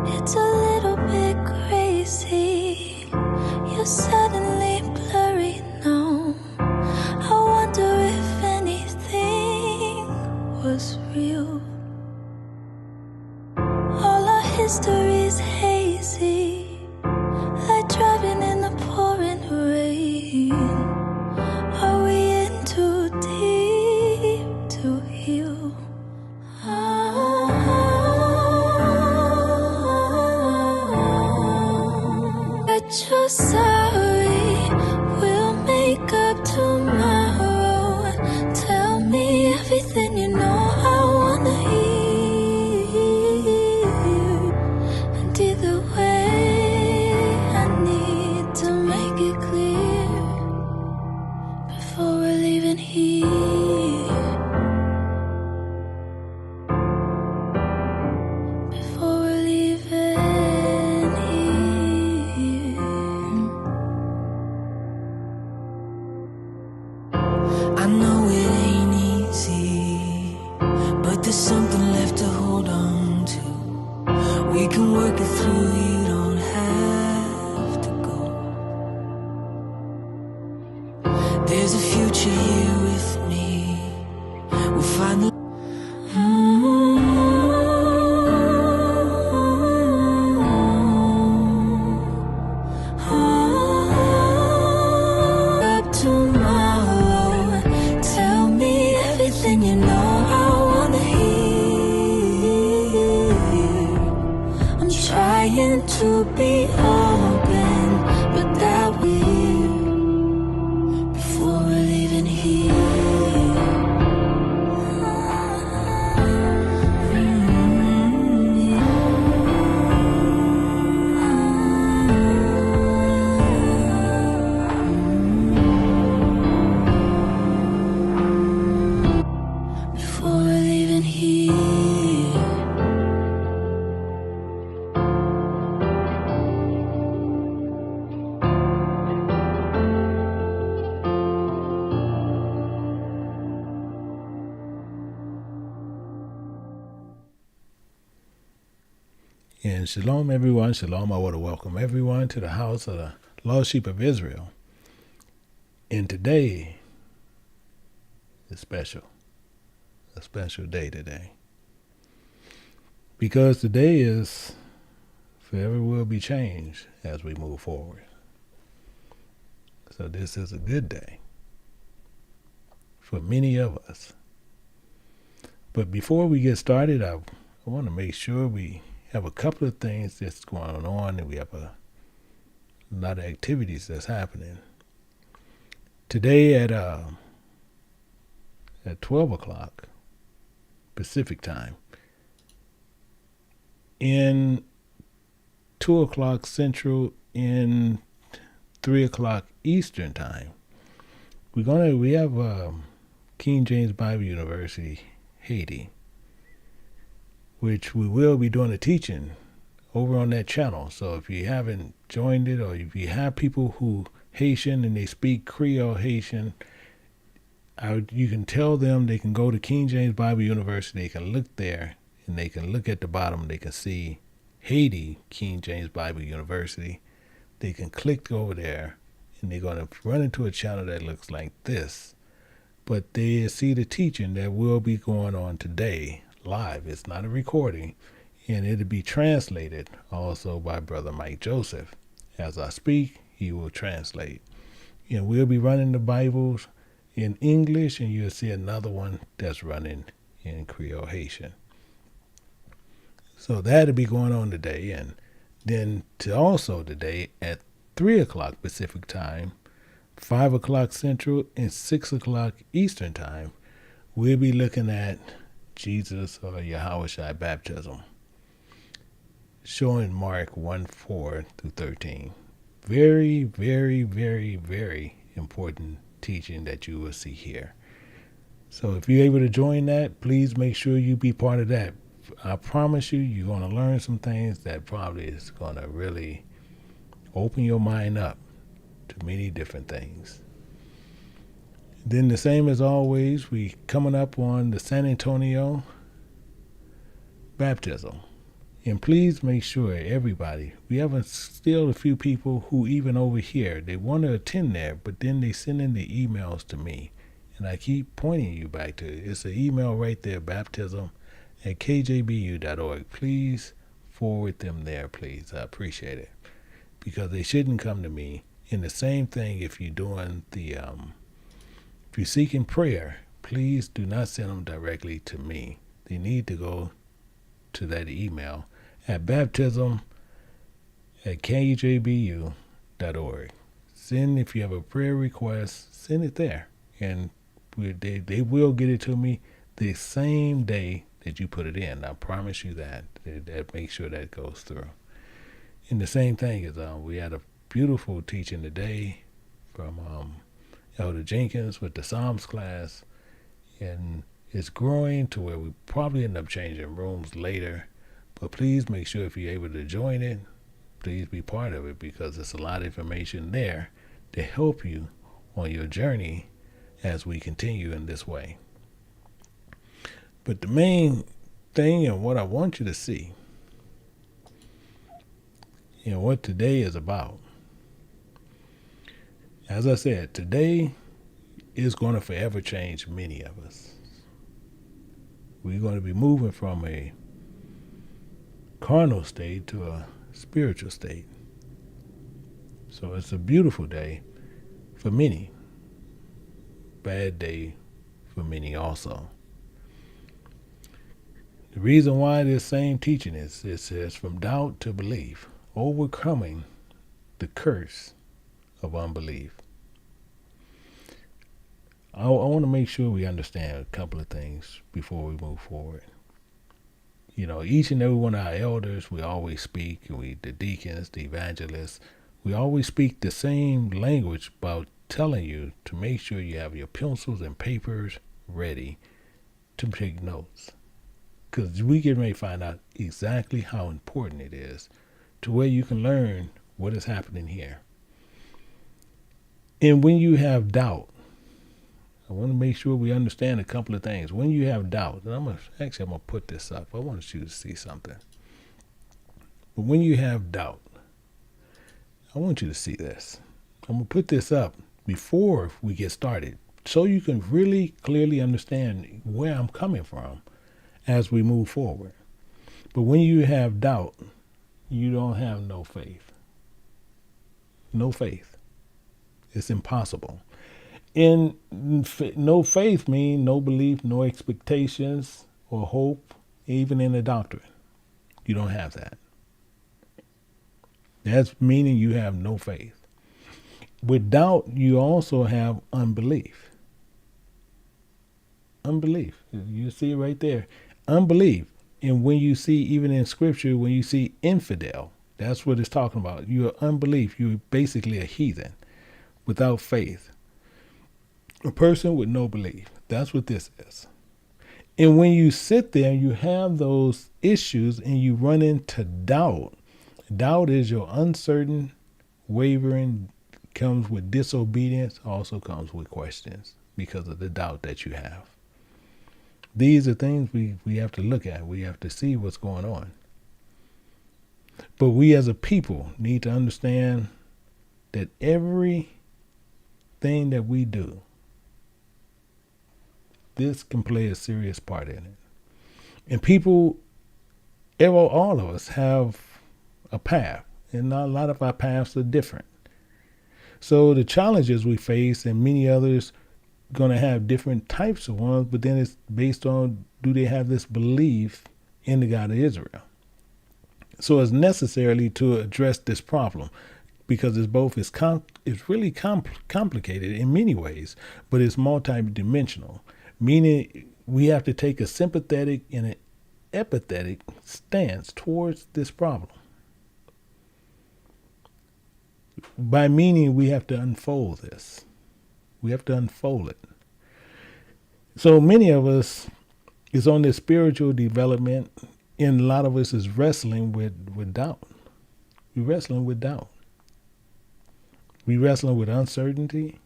It's a little bit crazy. You're suddenly blurry now. I wonder if anything was real. All our history's hazy, like driving in the pouring rain. Are we in too deep to heal? But you're sorry, we'll make up tomorrow. Tell me everything you know I wanna hear. And either way, I need to make it clear before we're leaving here. Before we're leaving here. I know it ain't easy, but there's something left to hold on to. We can work it through, you don't have to go. There's a future here with me. We'll find the up tomorrow. Tell me everything you know I wanna hear. I'm trying to be open, but that we're before we're leaving here. Before we're leaving here. And shalom, everyone. Shalom. I want to welcome everyone to the house of the lost sheep of Israel. And today is special. A special day today. Because today is forever will be changed as we move forward. So this is a good day for many of us. But before we get started, I want to make sure we have a couple of things that's going on, and we have a lot of activities that's happening. Today at 12 o'clock Pacific time, in 2 o'clock Central, in 3 o'clock Eastern time, we have King James Bible University, Haiti, which we will be doing a teaching over on that channel. So if you haven't joined it, or if you have people who Haitian and they speak Creole Haitian, you can tell them they can go to King James Bible University. They can look there, and they can look at the bottom. They can see Haiti King James Bible University. They can click over there, and they're going to run into a channel that looks like this. But they see the teaching that will be going on today live. It's not a recording, and it'll be translated also by Brother Mike Joseph. As I speak, he will translate. And we'll be running the Bibles in English, and you'll see another one that's running in Creole Haitian. So that'll be going on today. And then also today at 3 o'clock Pacific time, 5 o'clock Central, and 6 o'clock Eastern time, we'll be looking at Jesus or Yahushua baptism, showing Mark 1:4-13. Very, very, very, very important teaching that you will see here. So if you're able to join that, please make sure you be part of that. I promise you, you're going to learn some things that probably is going to really open your mind up to many different things. Then the same as always, we coming up on the San Antonio baptism. And please make sure everybody, we have still a few people who even over here, they want to attend there, but then they send in the emails to me. And I keep pointing you back to it. It's an email right there, baptism@kjbu.org. Please forward them there, please. I appreciate it. Because they shouldn't come to me. And the same thing if you're doing if you're seeking prayer, please do not send them directly to me. They need to go to that email at baptism@kjbu.org. Send, if you have a prayer request, send it there. And they will get it to me the same day that you put it in. I promise you that. That make sure that goes through. And the same thing is, we had a beautiful teaching today from Elder Jenkins with the Psalms class. And it's growing to where we probably end up changing rooms later. But please make sure if you're able to join it, please be part of it, because there's a lot of information there to help you on your journey as we continue in this way. But the main thing and what I want you to see, what today is about. As I said, today is going to forever change many of us. We're going to be moving from a carnal state to a spiritual state. So it's a beautiful day for many. Bad day for many also. The reason why this same teaching is, it says, from doubt to belief, overcoming the curse of unbelief. I want to make sure we understand a couple of things before we move forward. Each and every one of our elders, we always speak, the deacons, the evangelists, we always speak the same language about telling you to make sure you have your pencils and papers ready to take notes. Because we get ready to find out exactly how important it is to where you can learn what is happening here. And when you have doubt, I want to make sure we understand a couple of things. When you have doubt, and I'm going to put this up. I want you to see something. But when you have doubt, I want you to see this. I'm going to put this up before we get started so you can really clearly understand where I'm coming from as we move forward. But when you have doubt, you don't have no faith. No faith. It's impossible. And no faith means no belief, no expectations or hope, even in the doctrine. You don't have that. That's meaning you have no faith. With doubt, you also have unbelief. Unbelief. You see it right there. Unbelief. And when you see, even in scripture, when you see infidel, that's what it's talking about. You're unbelief. You're basically a heathen without faith. A person with no belief. That's what this is. And when you sit there and you have those issues and you run into doubt, doubt is your uncertain, wavering, comes with disobedience, also comes with questions because of the doubt that you have. These are things we have to look at. We have to see what's going on. But we as a people need to understand that everything that we do, this can play a serious part in it. And people, all of us have a path, and a lot of our paths are different. So the challenges we face, and many others going to have different types of ones, but then it's based on, do they have this belief in the God of Israel? So it's necessarily to address this problem, because it's really complicated in many ways, but it's multidimensional. Meaning we have to take a sympathetic and an empathetic stance towards this problem. By meaning we have to unfold this. We have to unfold it. So many of us is on this spiritual development, and a lot of us is wrestling with doubt. We're wrestling with doubt. We're wrestling with uncertainty,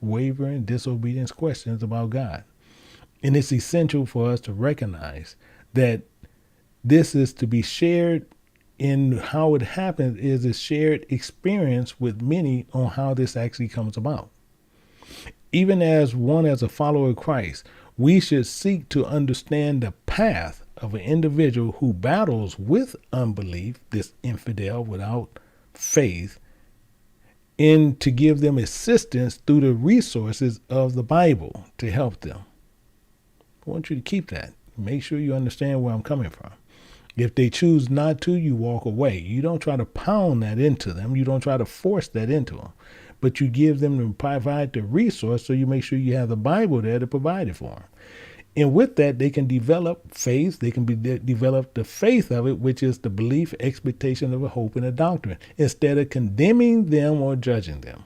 wavering, disobedience, questions about God. And it's essential for us to recognize that this is to be shared. In how it happens is a shared experience with many on how this actually comes about. Even as a follower of Christ, we should seek to understand the path of an individual who battles with unbelief, this infidel without faith, and to give them assistance through the resources of the Bible to help them. I want you to keep that. Make sure you understand where I'm coming from. If they choose not to, you walk away. You don't try to pound that into them. You don't try to force that into them. But you give them to provide the resource, so you make sure you have the Bible there to provide it for them. And with that, they can develop faith. They can develop the faith of it, which is the belief, expectation of a hope, and a doctrine, instead of condemning them or judging them.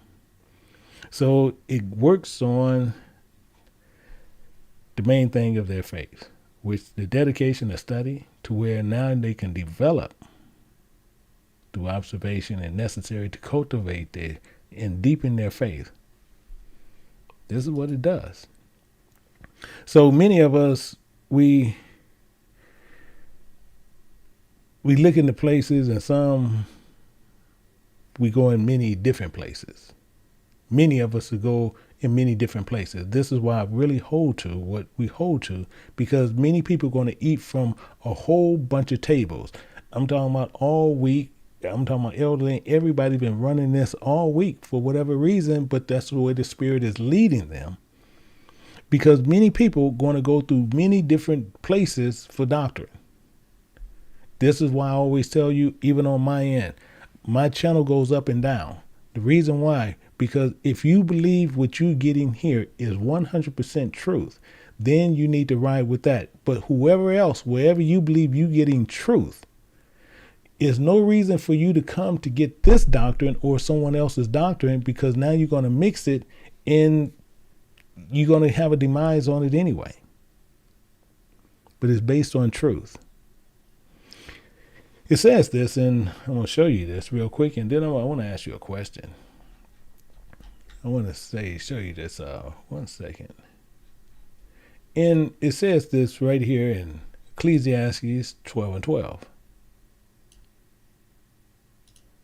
So it works on the main thing of their faith, which the dedication to study, to where now they can develop through observation and necessary to cultivate and deepen their faith. This is what it does. So many of us, we look into places, and some we go in many different places. Many of us go in many different places. This is why I really hold to what we hold to, because many people are going to eat from a whole bunch of tables. I'm talking about all week. I'm talking about elderly. Everybody's been running this all week for whatever reason, but that's the way the Spirit is leading them. Because many people are going to go through many different places for doctrine. This is why I always tell you, even on my end, my channel goes up and down. The reason why, because if you believe what you're getting here is 100% truth, then you need to ride with that. But whoever else, wherever you believe you're getting truth, is no reason for you to come to get this doctrine or someone else's doctrine, because now you're going to mix it and you're going to have a demise on it anyway. But it's based on truth. It says this, and I'm going to show you this real quick, and then I want to ask you a question. I want to show you this 1 second. And it says this right here in Ecclesiastes 12:12. It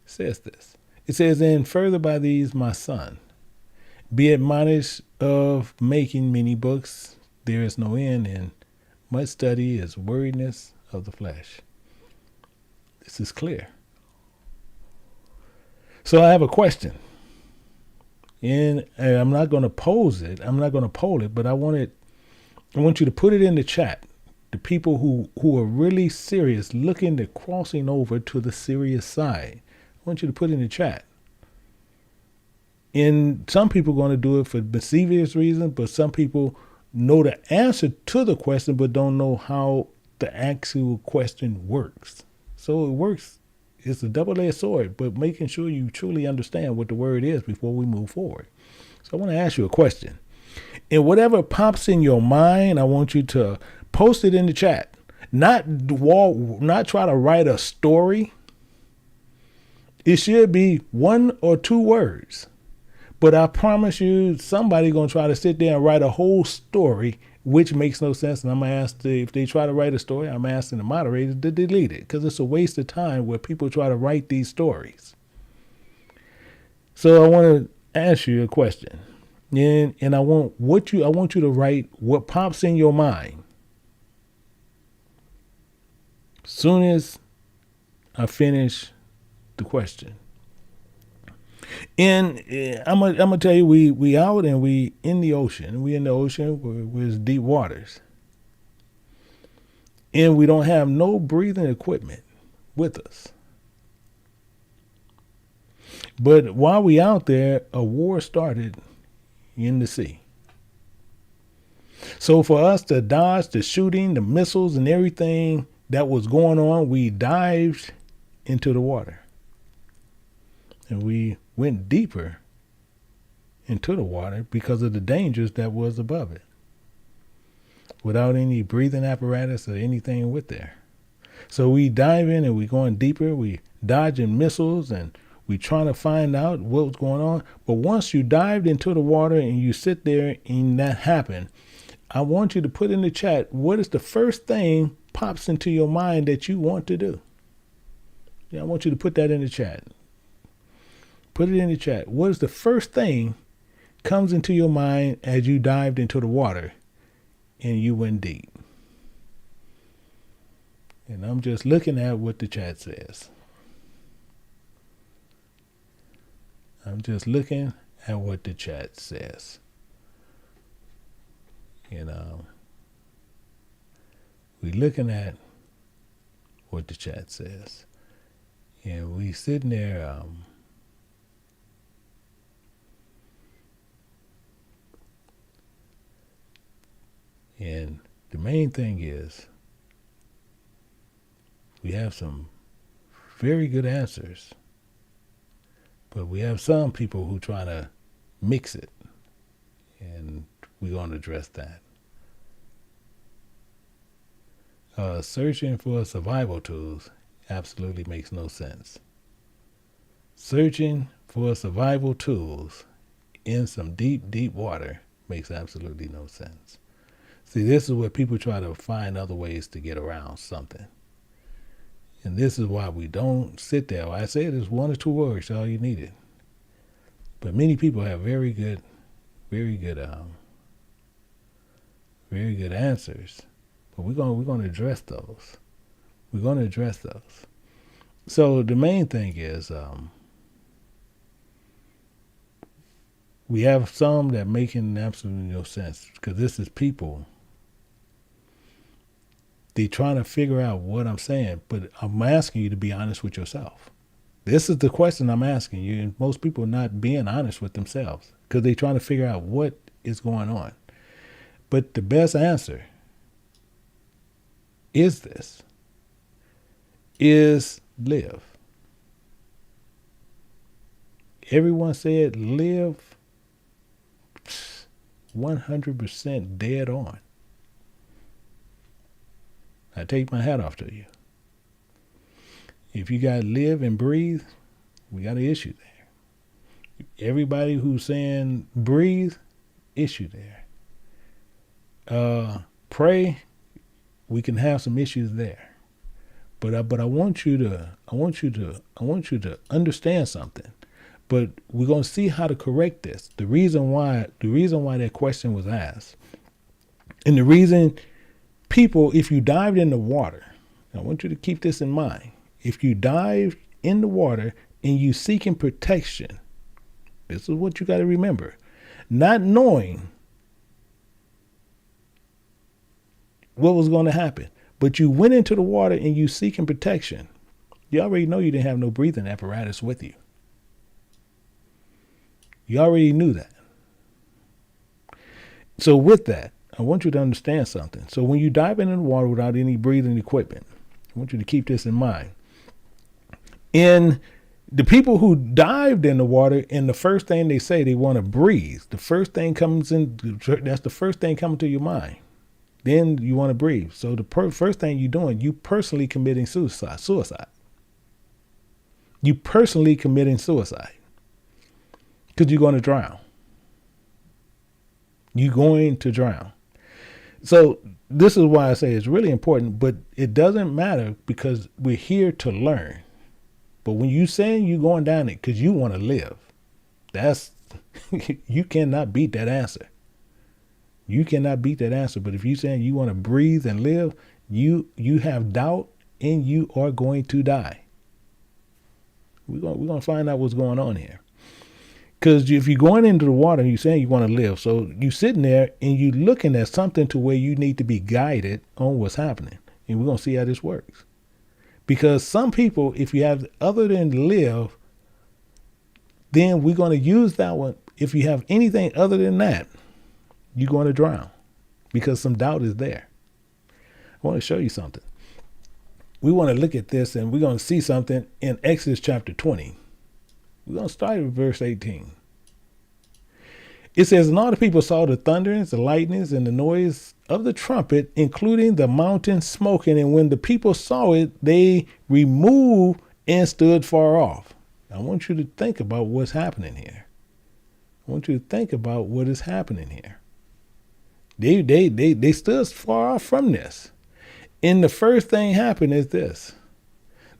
says this. It says, "And further by these, my son, be admonished of making many books. There is no end, and much study is weariness of the flesh." This is clear. So I have a question. And I'm not going to pose it. I'm not going to poll it, but I want you to put it in the chat. The people who are really serious, looking to crossing over to the serious side. I want you to put it in the chat. And some people are going to do it for mischievous reasons, but some people know the answer to the question, but don't know how the actual question works. So it works. It's a double-edged sword, but making sure you truly understand what the word is before we move forward. So I want to ask you a question. And whatever pops in your mind, I want you to post it in the chat. Not try to write a story. It should be 1 or 2 words. But I promise you, somebody's going to try to sit there and write a whole story, which makes no sense. And I'm going to ask, if they try to write a story, I'm asking the moderators to delete it, because it's a waste of time where people try to write these stories. So I want to ask you a question. And I want you to write what pops in your mind. Soon as I finish the question. And I'm gonna tell you, we out and we in the ocean. We in the ocean where it's deep waters. And we don't have no breathing equipment with us. But while we out there, a war started in the sea. So for us to dodge the shooting, the missiles and everything that was going on, we dived into the water. And we went deeper into the water because of the dangers that was above it, without any breathing apparatus or anything with there. So we dive in and we going deeper. We dodging missiles and we trying to find out what's going on. But once you dived into the water and you sit there and that happened, I want you to put in the chat, what is the first thing pops into your mind that you want to do? Yeah, I want you to put that in the chat. Put it in the chat. What is the first thing comes into your mind as you dived into the water and you went deep? And I'm just looking at what the chat says. I'm just looking at what the chat says. You know, we're looking at what the chat says. And we sitting there, and the main thing is we have some very good answers, but we have some people who try to mix it, and we're going to address that. Searching for survival tools absolutely makes no sense. Searching for survival tools in some deep, deep water makes absolutely no sense. See, this is where people try to find other ways to get around something. And this is why we don't sit there. I said it's 1 or 2 words, all you needed. But many people have very good answers. But we're going to address those. We're going to address those. So the main thing is, we have some that making absolutely no sense, because this is people. They're trying to figure out what I'm saying, but I'm asking you to be honest with yourself. This is the question I'm asking you, and most people are not being honest with themselves because they're trying to figure out what is going on. But the best answer is this, is live. Everyone said live 100% dead on. I take my hat off to you. If you got live and breathe, we got an issue there. Everybody who's saying breathe, issue there. Pray, we can have some issues there. But I want you to understand something. But we're going to see how to correct this. The reason why that question was asked, and the reason people, if you dived in the water, I want you to keep this in mind. If you dive in the water and you seeking protection, this is what you got to remember. Not knowing what was going to happen, but you went into the water and you seeking protection. You already know you didn't have no breathing apparatus with you. You already knew that. So with that, I want you to understand something. So when you dive into the water without any breathing equipment, I want you to keep this in mind. In the people who dived in the water, and the first thing they say they want to breathe, the first thing comes in, that's the first thing coming to your mind. Then you want to breathe. So the first thing you're doing, you personally committing suicide. You personally committing suicide. Because you're going to drown. You're going to drown. So this is why I say it's really important, but it doesn't matter because we're here to learn. But when you saying you're going down it because you want to live, that's you cannot beat that answer. You cannot beat that answer. But if you're saying you want to breathe and live, you have doubt and you are going to die. We're going to find out what's going on here. Because if you're going into the water and you're saying you want to live, so you're sitting there and you're looking at something to where you need to be guided on what's happening. And we're going to see how this works. Because some people, if you have other than live, then we're going to use that one. If you have anything other than that, you're going to drown because some doubt is there. I want to show you something. We want to look at this and we're going to see something in Exodus chapter 20. We're going to start with verse 18. It says, and all the people saw the thunderings, the lightnings, and the noise of the trumpet, including the mountain smoking. And when the people saw it, they removed and stood far off. I want you to think about what's happening here. I want you to think about what is happening here. They stood far off from this. And the first thing happened is this.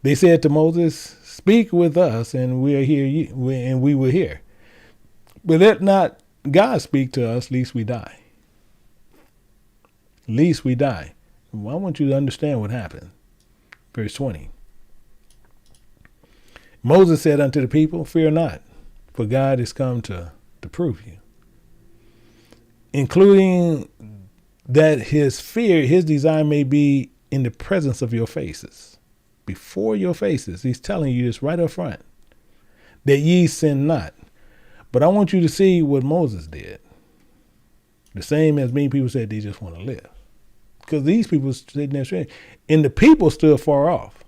They said to Moses, speak with us and we'll hear you, and we will hear. But let not God speak to us, lest we die. Lest we die. Well, I want you to understand what happened. Verse 20. Moses said unto the people, fear not, for God is come to prove you. Including that his fear, his desire may be in the presence of your faces. Before your faces. He's telling you this right up front. That ye sin not. But I want you to see what Moses did. The same as many people said they just want to live. Because these people sitting there straight. And the people stood far off.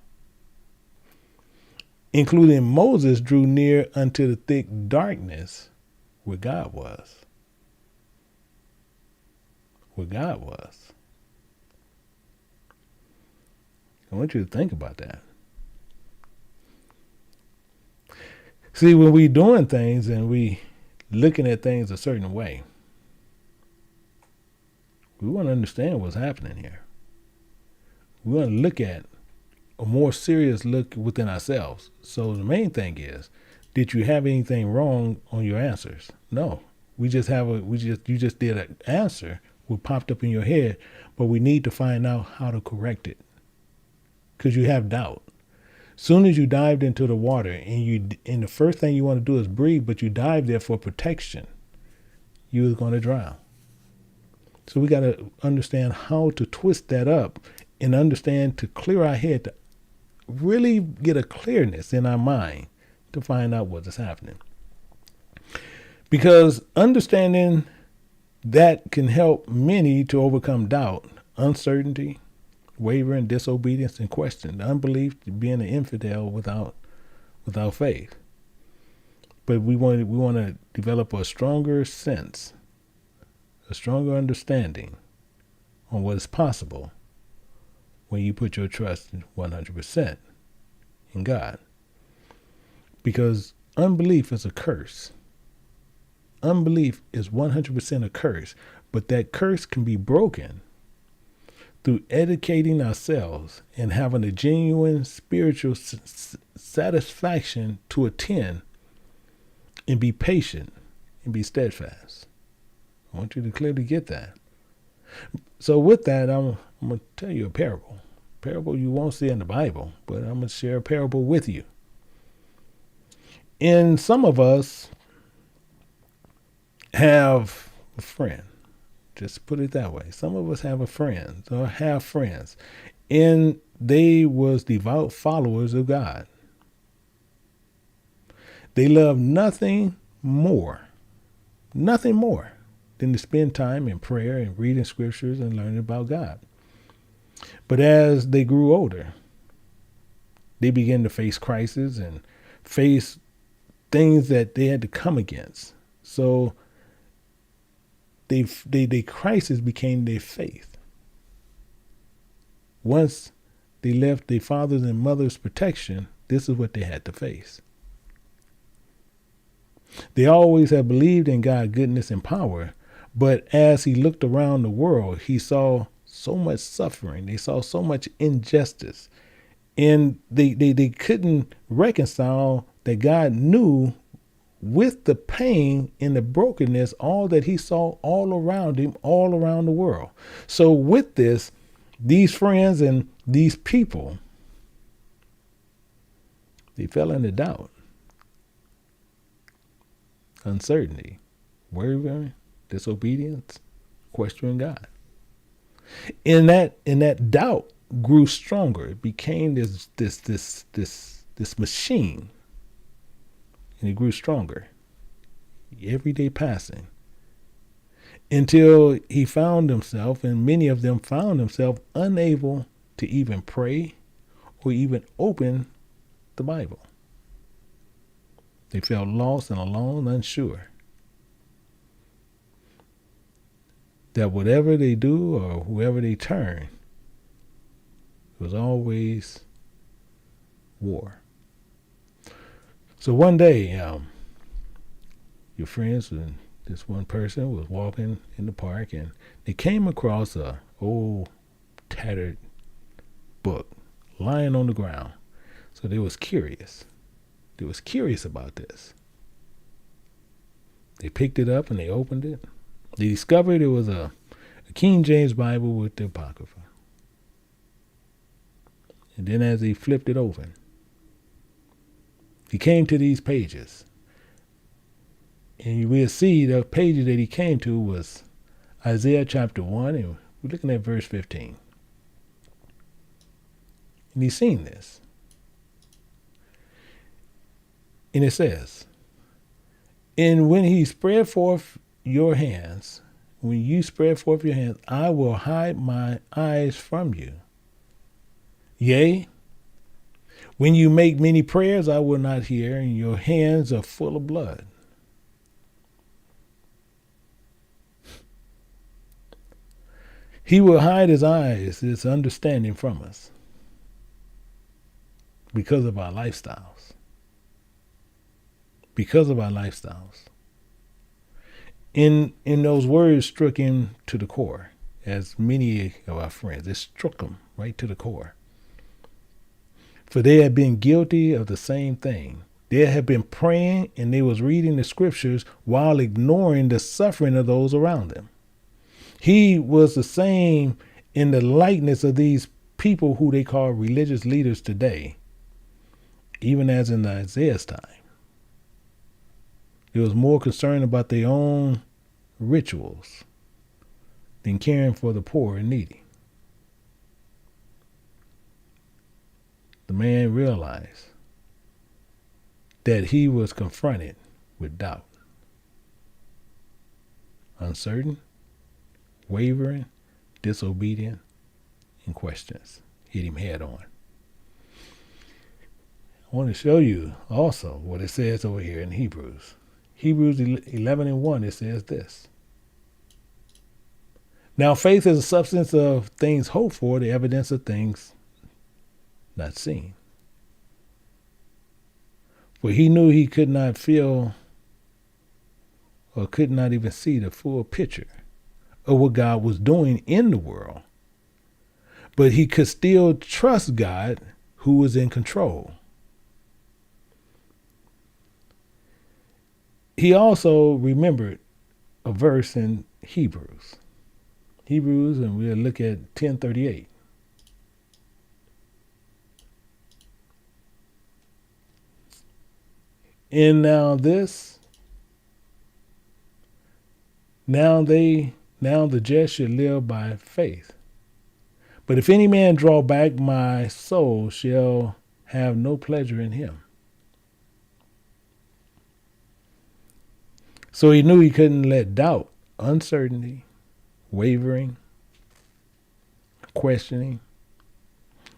Including Moses drew near unto the thick darkness where God was. Where God was. I want you to think about that. See, when we doing things and we looking at things a certain way, we want to understand what's happening here. We want to look at a more serious look within ourselves. So the main thing is, did you have anything wrong on your answers? No. You just did an answer what popped up in your head, but we need to find out how to correct it. Because you have doubt. Soon as you dived into the water and the first thing you want to do is breathe, but you dive there for protection, you're going to drown. So we got to understand how to twist that up and understand to clear our head, to really get a clearness in our mind to find out what is happening. Because understanding that can help many to overcome doubt, uncertainty, wavering, disobedience, and question. The unbelief, being an infidel without faith. But we want to develop a stronger sense, a stronger understanding on what is possible when you put your trust 100% in God. Because unbelief is a curse. Unbelief is 100% a curse, but that curse can be broken through educating ourselves and having a genuine spiritual satisfaction to attend and be patient and be steadfast. I want you to clearly get that. So with that, I'm going to tell you a parable. A parable you won't see in the Bible, but I'm going to share a parable with you. And some of us have a friend. Just put it that way. Some of us have a friend or have friends, and they was devout followers of God. They love nothing more than to spend time in prayer and reading scriptures and learning about God. But as they grew older, they began to face crises and face things that they had to come against. So they crisis became their faith. Once they left their father's and mother's protection, this is what they had to face. They always have believed in God's goodness and power, but as he looked around the world, he saw so much suffering. They saw so much injustice, and they couldn't reconcile that God knew with the pain and the brokenness, all that he saw all around him, all around the world. So with this, these friends and these people, they fell into doubt, uncertainty, wavering, disobedience, questioning God. And that doubt grew stronger. It became this machine. And it grew stronger. Every day passing. Until he found himself, and many of them found themselves unable to even pray or even open the Bible. They felt lost and alone, unsure that whatever they do or whoever they turn, it was always war. So one day, your friends and this one person was walking in the park, and they came across a old tattered book lying on the ground. So they was curious. They was curious about this. They picked it up and they opened it. They discovered it was a King James Bible with the Apocrypha. And then as he flipped it open, he came to these pages. And you will see the pages that he came to was Isaiah chapter 1, and we're looking at verse 15. And he's seen this. And it says, and when he spread forth your hands, when you spread forth your hands, I will hide my eyes from you. Yea, when you make many prayers, I will not hear, and your hands are full of blood. He will hide his eyes, his understanding from us because of our lifestyles. Because of our lifestyles. In those words struck him to the core, as many of our friends, it struck him right to the core. For they had been guilty of the same thing. They had been praying and they was reading the scriptures while ignoring the suffering of those around them. He was the same in the likeness of these people who they call religious leaders today, even as in Isaiah's time. They was more concerned about their own rituals than caring for the poor and needy. The man realized that he was confronted with doubt, uncertain, wavering, disobedient, and questions hit him head on. I want to show you also what it says over here in Hebrews. Hebrews 11:1, it says this. Now faith is the substance of things hoped for, the evidence of things not seen. For he knew he could not feel or could not even see the full picture of what God was doing in the world. But he could still trust God who was in control. He also remembered a verse in Hebrews, and we'll look at 10:38. And now the just should live by faith. But if any man draw back, my soul shall have no pleasure in him. So he knew he couldn't let doubt, uncertainty, wavering, questioning,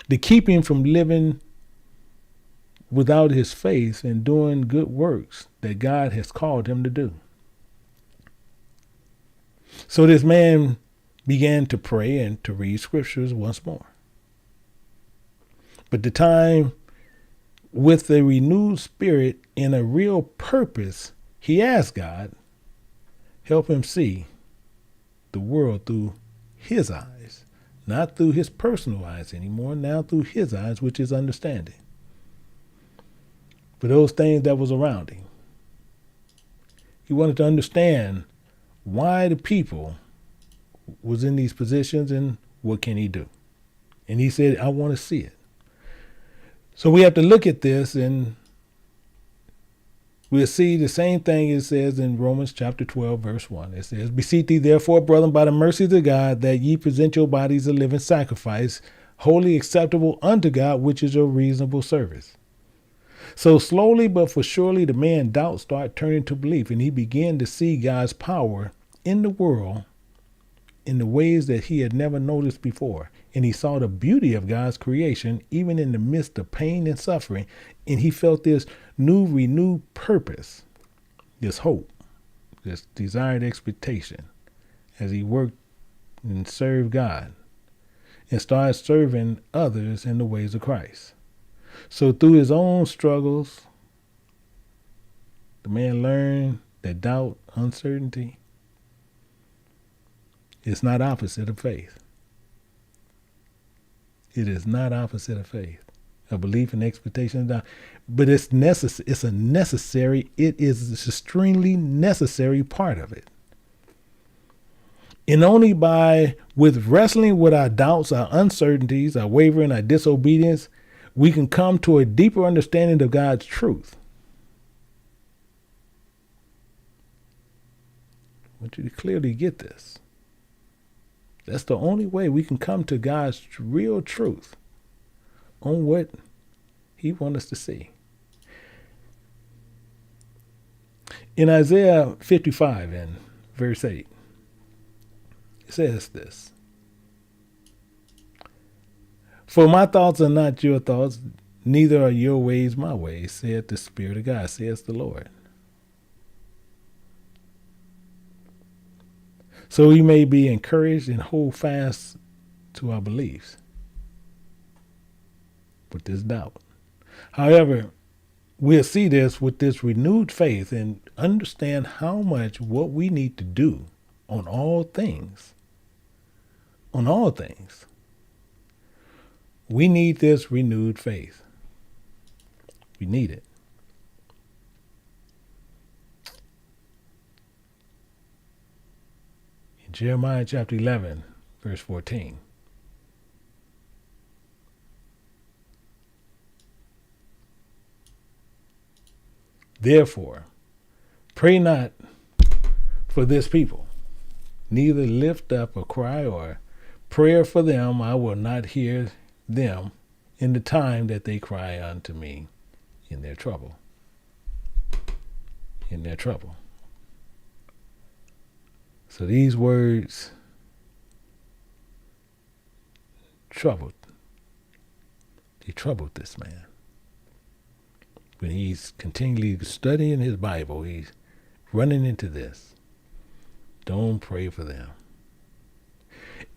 to keep him from living without his faith and doing good works that God has called him to do. So this man began to pray and to read scriptures once more. But the time with a renewed spirit and a real purpose, he asked God, help him see the world through his eyes, not through his personal eyes anymore, now through his eyes, which is understanding. For those things that was around him. He wanted to understand why the people was in these positions and what can he do. And he said, I want to see it. So we have to look at this and we'll see the same thing it says in Romans chapter 12, verse 1. It says, beseech thee therefore, brethren, by the mercies of God, that ye present your bodies a living sacrifice, wholly acceptable unto God, which is your reasonable service. So slowly but for surely the man doubt started turning to belief, and he began to see God's power in the world in the ways that he had never noticed before. And he saw the beauty of God's creation, even in the midst of pain and suffering. And he felt this new, renewed purpose, this hope, this desired expectation as he worked and served God and started serving others in the ways of Christ. So through his own struggles, the man learned that doubt, uncertainty, is not opposite of faith. It is not opposite of faith. A belief and expectation, but it's necessary. It's a necessary. It is an extremely necessary part of it. And only with wrestling with our doubts, our uncertainties, our wavering, our disobedience, we can come to a deeper understanding of God's truth. I want you to clearly get this. That's the only way we can come to God's real truth on what he wants us to see. In Isaiah 55 and verse 8, it says this: "For my thoughts are not your thoughts, neither are your ways my ways, saith the Spirit of God," says the Lord. So we may be encouraged and hold fast to our beliefs with this doubt. However, we'll see this with this renewed faith and understand how much what we need to do on all things. On all things. We need this renewed faith. We need it. In Jeremiah chapter 11, verse 14. "Therefore, pray not for this people, neither lift up a cry or prayer for them. I will not hear them in the time that they cry unto me in their trouble." In their trouble. So these words troubled. They troubled this man. When he's continually studying his Bible, he's running into this. Don't pray for them.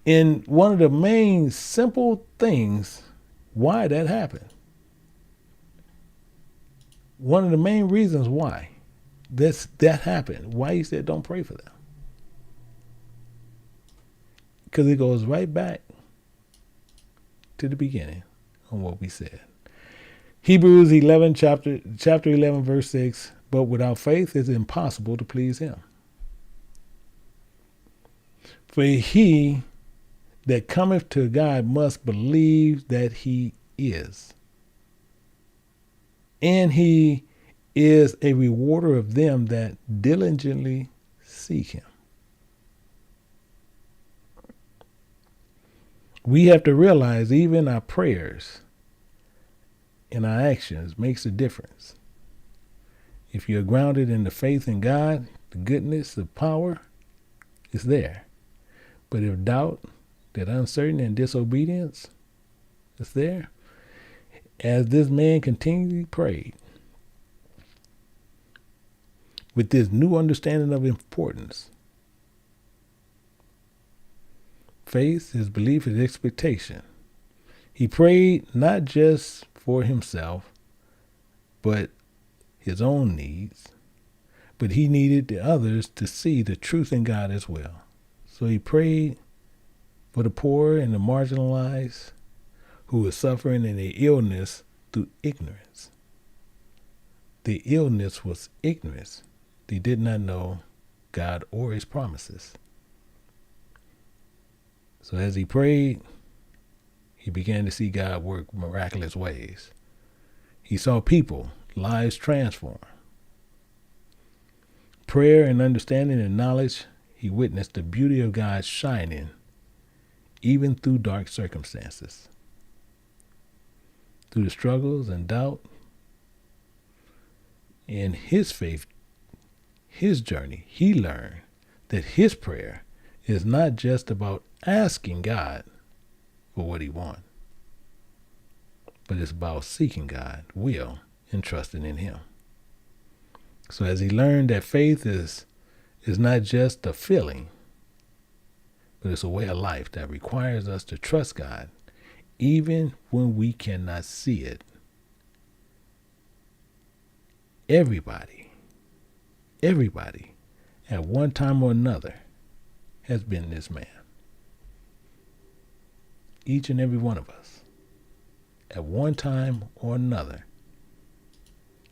And one of the main simple things why that happened, one of the main reasons why that happened, why he said don't pray for them, because it goes right back to the beginning on what we said. Hebrews 11, chapter 11, verse 6, "But without faith it is impossible to please him. For he that cometh to God must believe that he is, and he is a rewarder of them that diligently seek him." We have to realize even our prayers and our actions makes a difference. If you're grounded in the faith in God, the goodness, the power is there. But if doubt, that uncertainty and disobedience is there, as this man continually prayed, with this new understanding of importance, faith, his belief, his expectation. He prayed not just for himself, but his own needs, but he needed the others to see the truth in God as well. So he prayed for the poor and the marginalized who were suffering in their illness through ignorance. The illness was ignorance. They did not know God or his promises. So as he prayed, he began to see God work miraculous ways. He saw people, lives transformed. Prayer and understanding and knowledge, he witnessed the beauty of God shining, even through dark circumstances. Through the struggles and doubt, in his faith, his journey, he learned that his prayer is not just about asking God for what he wants, but it's about seeking God's will and trusting in him. So as he learned that faith is not just a feeling, but it's a way of life that requires us to trust God even when we cannot see it. Everybody, at one time or another, has been this man. Each and every one of us. at one time or another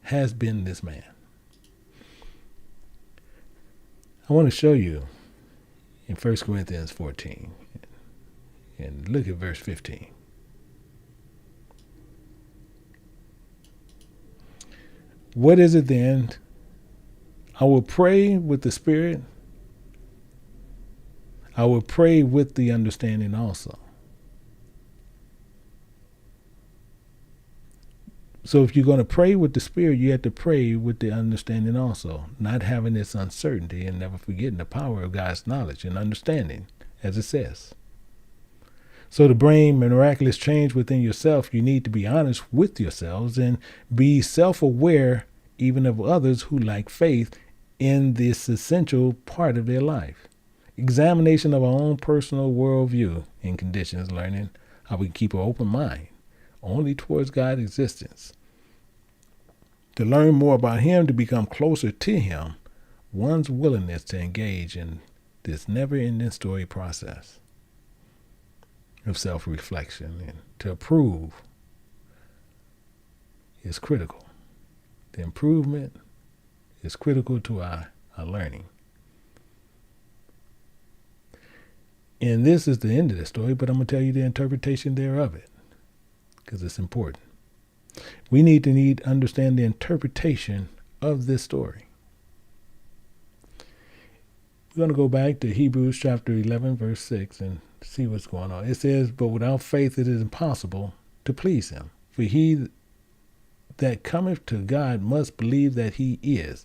has been this man. I want to show you in 1 Corinthians 14 and look at verse 15. What is it then? I will pray with the Spirit. I will pray with the understanding also. So if you're going to pray with the Spirit, you have to pray with the understanding also, not having this uncertainty and never forgetting the power of God's knowledge and understanding, as it says. So to bring miraculous change within yourself, you need to be honest with yourselves and be self-aware even of others who lack faith in this essential part of their life. Examination of our own personal worldview and conditions, learning how we keep an open mind only towards God's existence. To learn more about Him, to become closer to Him, one's willingness to engage in this never-ending story process of self-reflection and to approve is critical. The improvement is critical to our learning. And this is the end of the story, but I'm going to tell you the interpretation thereof it, because it's important. We need to understand the interpretation of this story. We're going to go back to Hebrews chapter 11, verse 6, and see what's going on. It says, but without faith it is impossible to please Him. For he that cometh to God must believe that He is,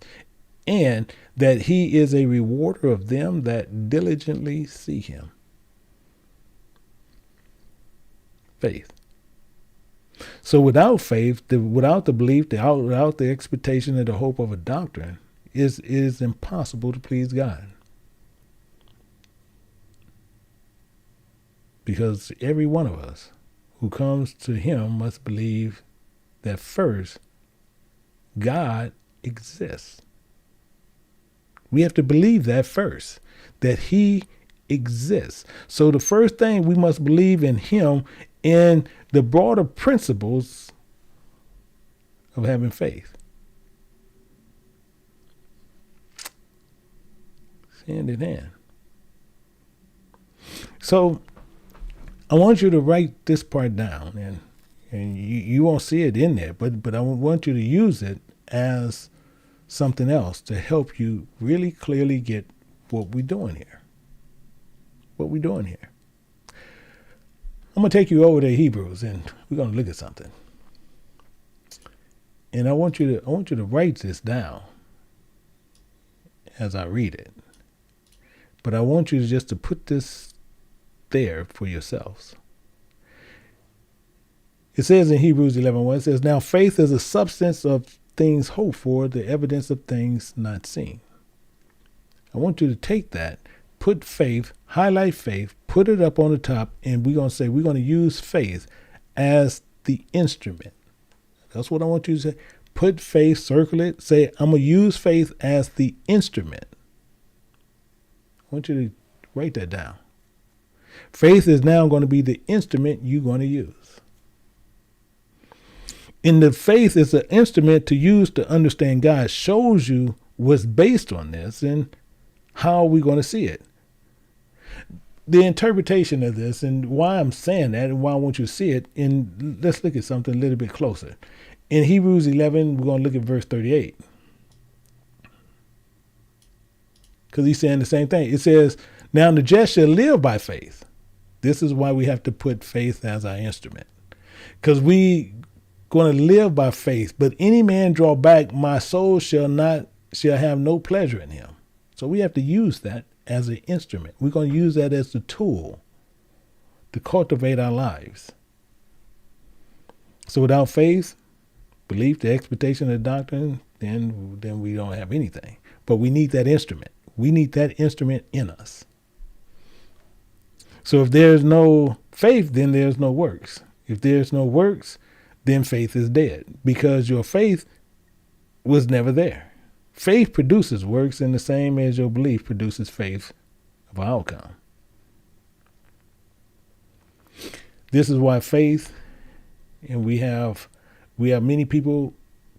and that He is a rewarder of them that diligently seek Him. Faith. So without faith, without the belief, without the expectation and the hope of a doctrine, it is impossible to please God. Because every one of us who comes to Him must believe that first, God exists. We have to believe that first, that He exists. So the first thing we must believe in Him in the broader principles of having faith. It's hand in hand. So I want you to write this part down, and you won't see it in there, but I want you to use it as something else to help you really clearly get what we're doing here. What we're doing here. I'm going to take you over to Hebrews, and we're going to look at something. And I want you to write this down as I read it. But I want you just to put this there for yourselves. It says in Hebrews 11:1, it says, now faith is a substance of things hoped for, the evidence of things not seen. I want you to take that, put faith, highlight faith, put it up on the top, and we're going to say we're going to use faith as the instrument. That's what I want you to say. Put faith, circle it, say, I'm going to use faith as the instrument. I want you to write that down. Faith is now going to be the instrument you're going to use. And the faith is an instrument to use to understand God, shows you what's based on this and how we're going to see it. The interpretation of this and why I'm saying that and why I want you to see it, and let's look at something a little bit closer. In Hebrews 11, we're going to look at verse 38. Because he's saying the same thing. It says, now the just shall live by faith. This is why we have to put faith as our instrument. Because we going to live by faith. But any man draw back, my soul shall have no pleasure in him. So we have to use that as an instrument. We're going to use that as the tool to cultivate our lives. So without faith, belief, the expectation of the doctrine, then we don't have anything. But we need that instrument. We need that instrument in us. So if there's no faith, then there's no works. If there's no works, then faith is dead, because your faith was never there. Faith produces works, and the same as your belief produces faith of outcome. This is why faith and we have many people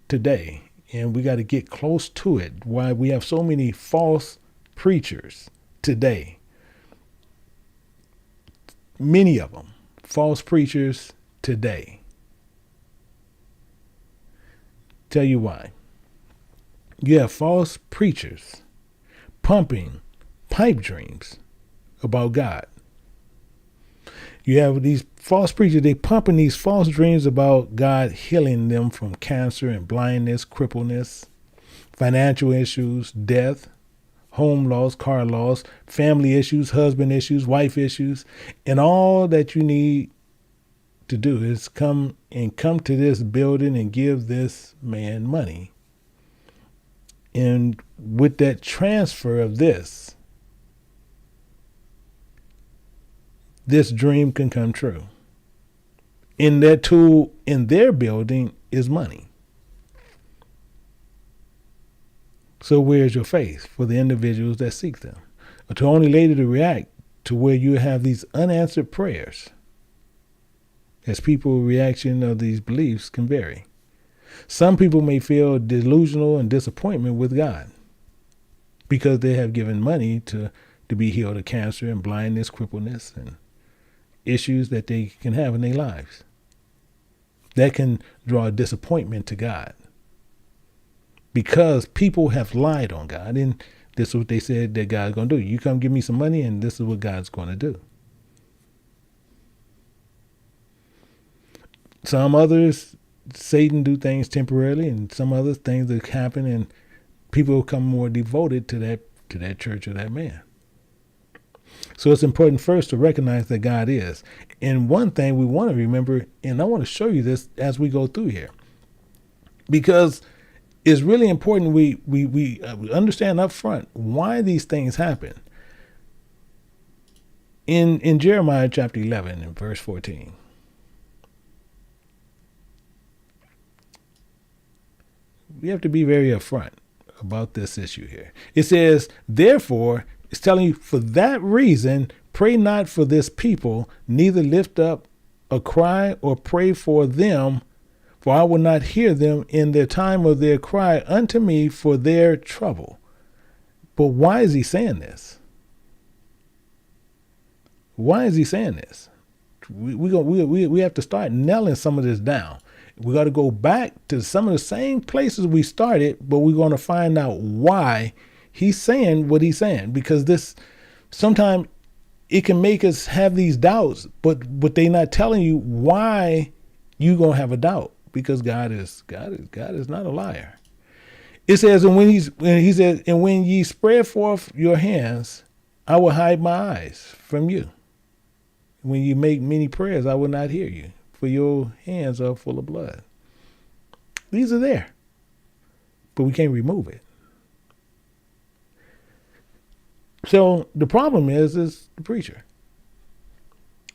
today, and we got to get close to it. Why we have so many false preachers today. Many of them, false preachers today. Tell you why. You have false preachers pumping pipe dreams about God. You have these false preachers, they pumping these false dreams about God healing them from cancer and blindness, crippleness, financial issues, death, home loss, car loss, family issues, husband issues, wife issues, and all that you need to do is come to this building and give this man money. And with that transfer of this dream can come true. And that tool in their building is money. So where's your faith for the individuals that seek them? Or to only later to react to where you have these unanswered prayers, as people's reaction of these beliefs can vary. Some people may feel delusional and disappointment with God because they have given money to be healed of cancer and blindness, crippleness, and issues that they can have in their lives. That can draw a disappointment to God because people have lied on God, and this is what they said that God's going to do. You come give me some money, and this is what God's going to do. Some others, Satan do things temporarily, and some other things that happen, and people become more devoted to that church or that man. So it's important first to recognize that God is. And one thing we want to remember, and I want to show you this as we go through here, because it's really important we understand up front why these things happen. In Jeremiah chapter 11 and verse 14, we have to be very upfront about this issue here. It says, therefore, it's telling you, for that reason, pray not for this people, neither lift up a cry or pray for them, for I will not hear them in their time of their cry unto me for their trouble. But why is he saying this? Why is he saying this? We have to start nailing some of this down. We got to go back to some of the same places we started, but we're going to find out why he's saying what he's saying, because this sometimes it can make us have these doubts, but they're not telling you why you're going to have a doubt, because God is not a liar. It says, and when he says, and when ye spread forth your hands, I will hide my eyes from you. When you make many prayers, I will not hear you, for your hands are full of blood. These are there, but we can't remove it. So the problem is the preacher,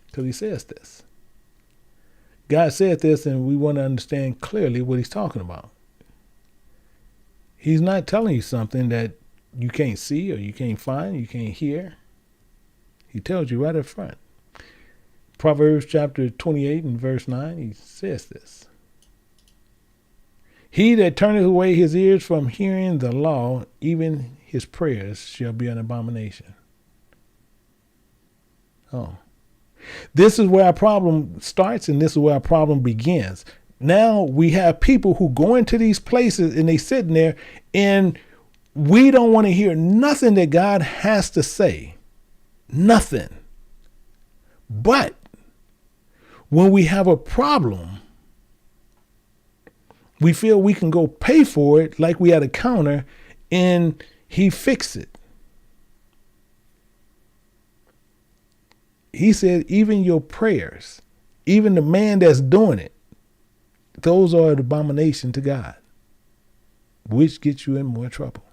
because he says this. God said this, and we want to understand clearly what he's talking about. He's not telling you something that you can't see or you can't find, you can't hear. He tells you right up front. Proverbs chapter 28 and verse 9, he says this. He that turneth away his ears from hearing the law, even his prayers shall be an abomination. Oh. This is where our problem starts, and this is where our problem begins. Now we have people who go into these places and they sitting there, and we don't want to hear nothing that God has to say. Nothing. But when we have a problem, we feel we can go pay for it like we had a counter and he fixed it. He said, even your prayers, even the man that's doing it, those are an abomination to God, which gets you in more trouble.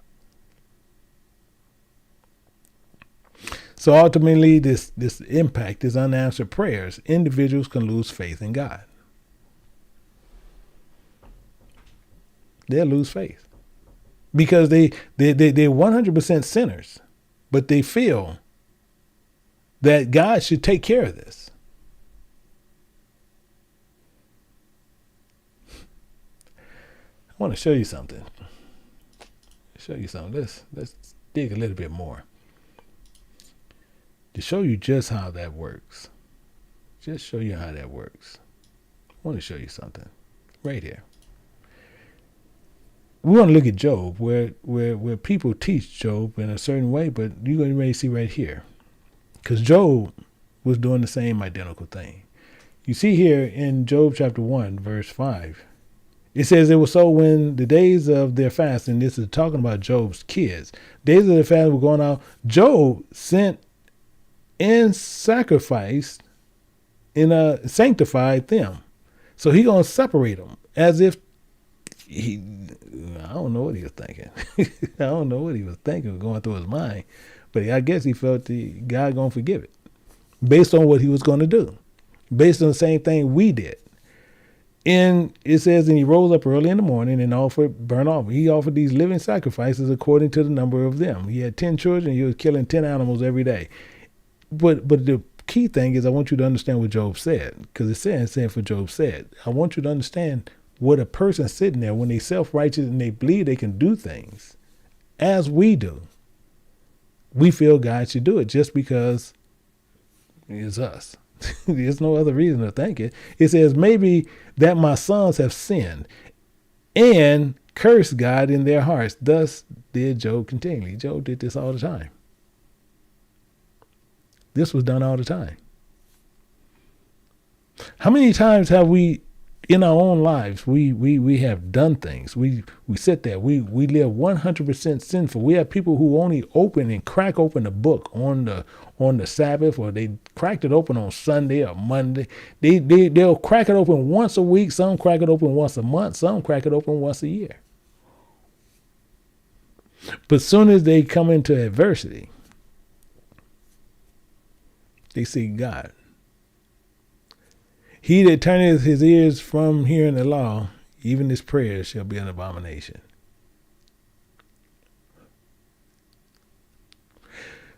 So ultimately, this impact, this unanswered prayers, individuals can lose faith in God. They'll lose faith because they're 100% sinners, but they feel that God should take care of this. want to show you something. Let's dig a little bit more to show you just how that works. Just show you how that works. I want to show you something right here. We want to look at Job, where people teach Job in a certain way, but you're going to see right here, because Job was doing the same identical thing. You see here in Job chapter 1, verse 5. It says, it was so when the days of their fasting, this is talking about Job's kids, days of their fast were going out, Job sent and sacrificed and sanctified them. So he going to separate them as if I don't know what he was thinking. I don't know what he was thinking going through his mind, but I guess he felt God going to forgive it based on what he was going to do, based on the same thing we did. And it says, and he rose up early in the morning and offered burnt offering. He offered these living sacrifices according to the number of them. He had 10 children. He was killing 10 animals every day. But the key thing is, I want you to understand what Job said, because it said for Job said. I want you to understand what a person sitting there, when they self-righteous and they believe they can do things as we do, we feel God should do it just because it's us. There's no other reason to think it. It says, maybe that my sons have sinned and cursed God in their hearts. Thus did Job continually. Job did this all the time. This was done all the time. How many times have we, in our own lives, we have done things. We sit there. We live 100% sinful. We have people who only open and crack open the book on the Sabbath, or they cracked it open on Sunday or Monday. They'll crack it open once a week. Some crack it open once a month. Some crack it open once a year. But as soon as they come into adversity, they see God. He that turneth his ears from hearing the law, even his prayers shall be an abomination.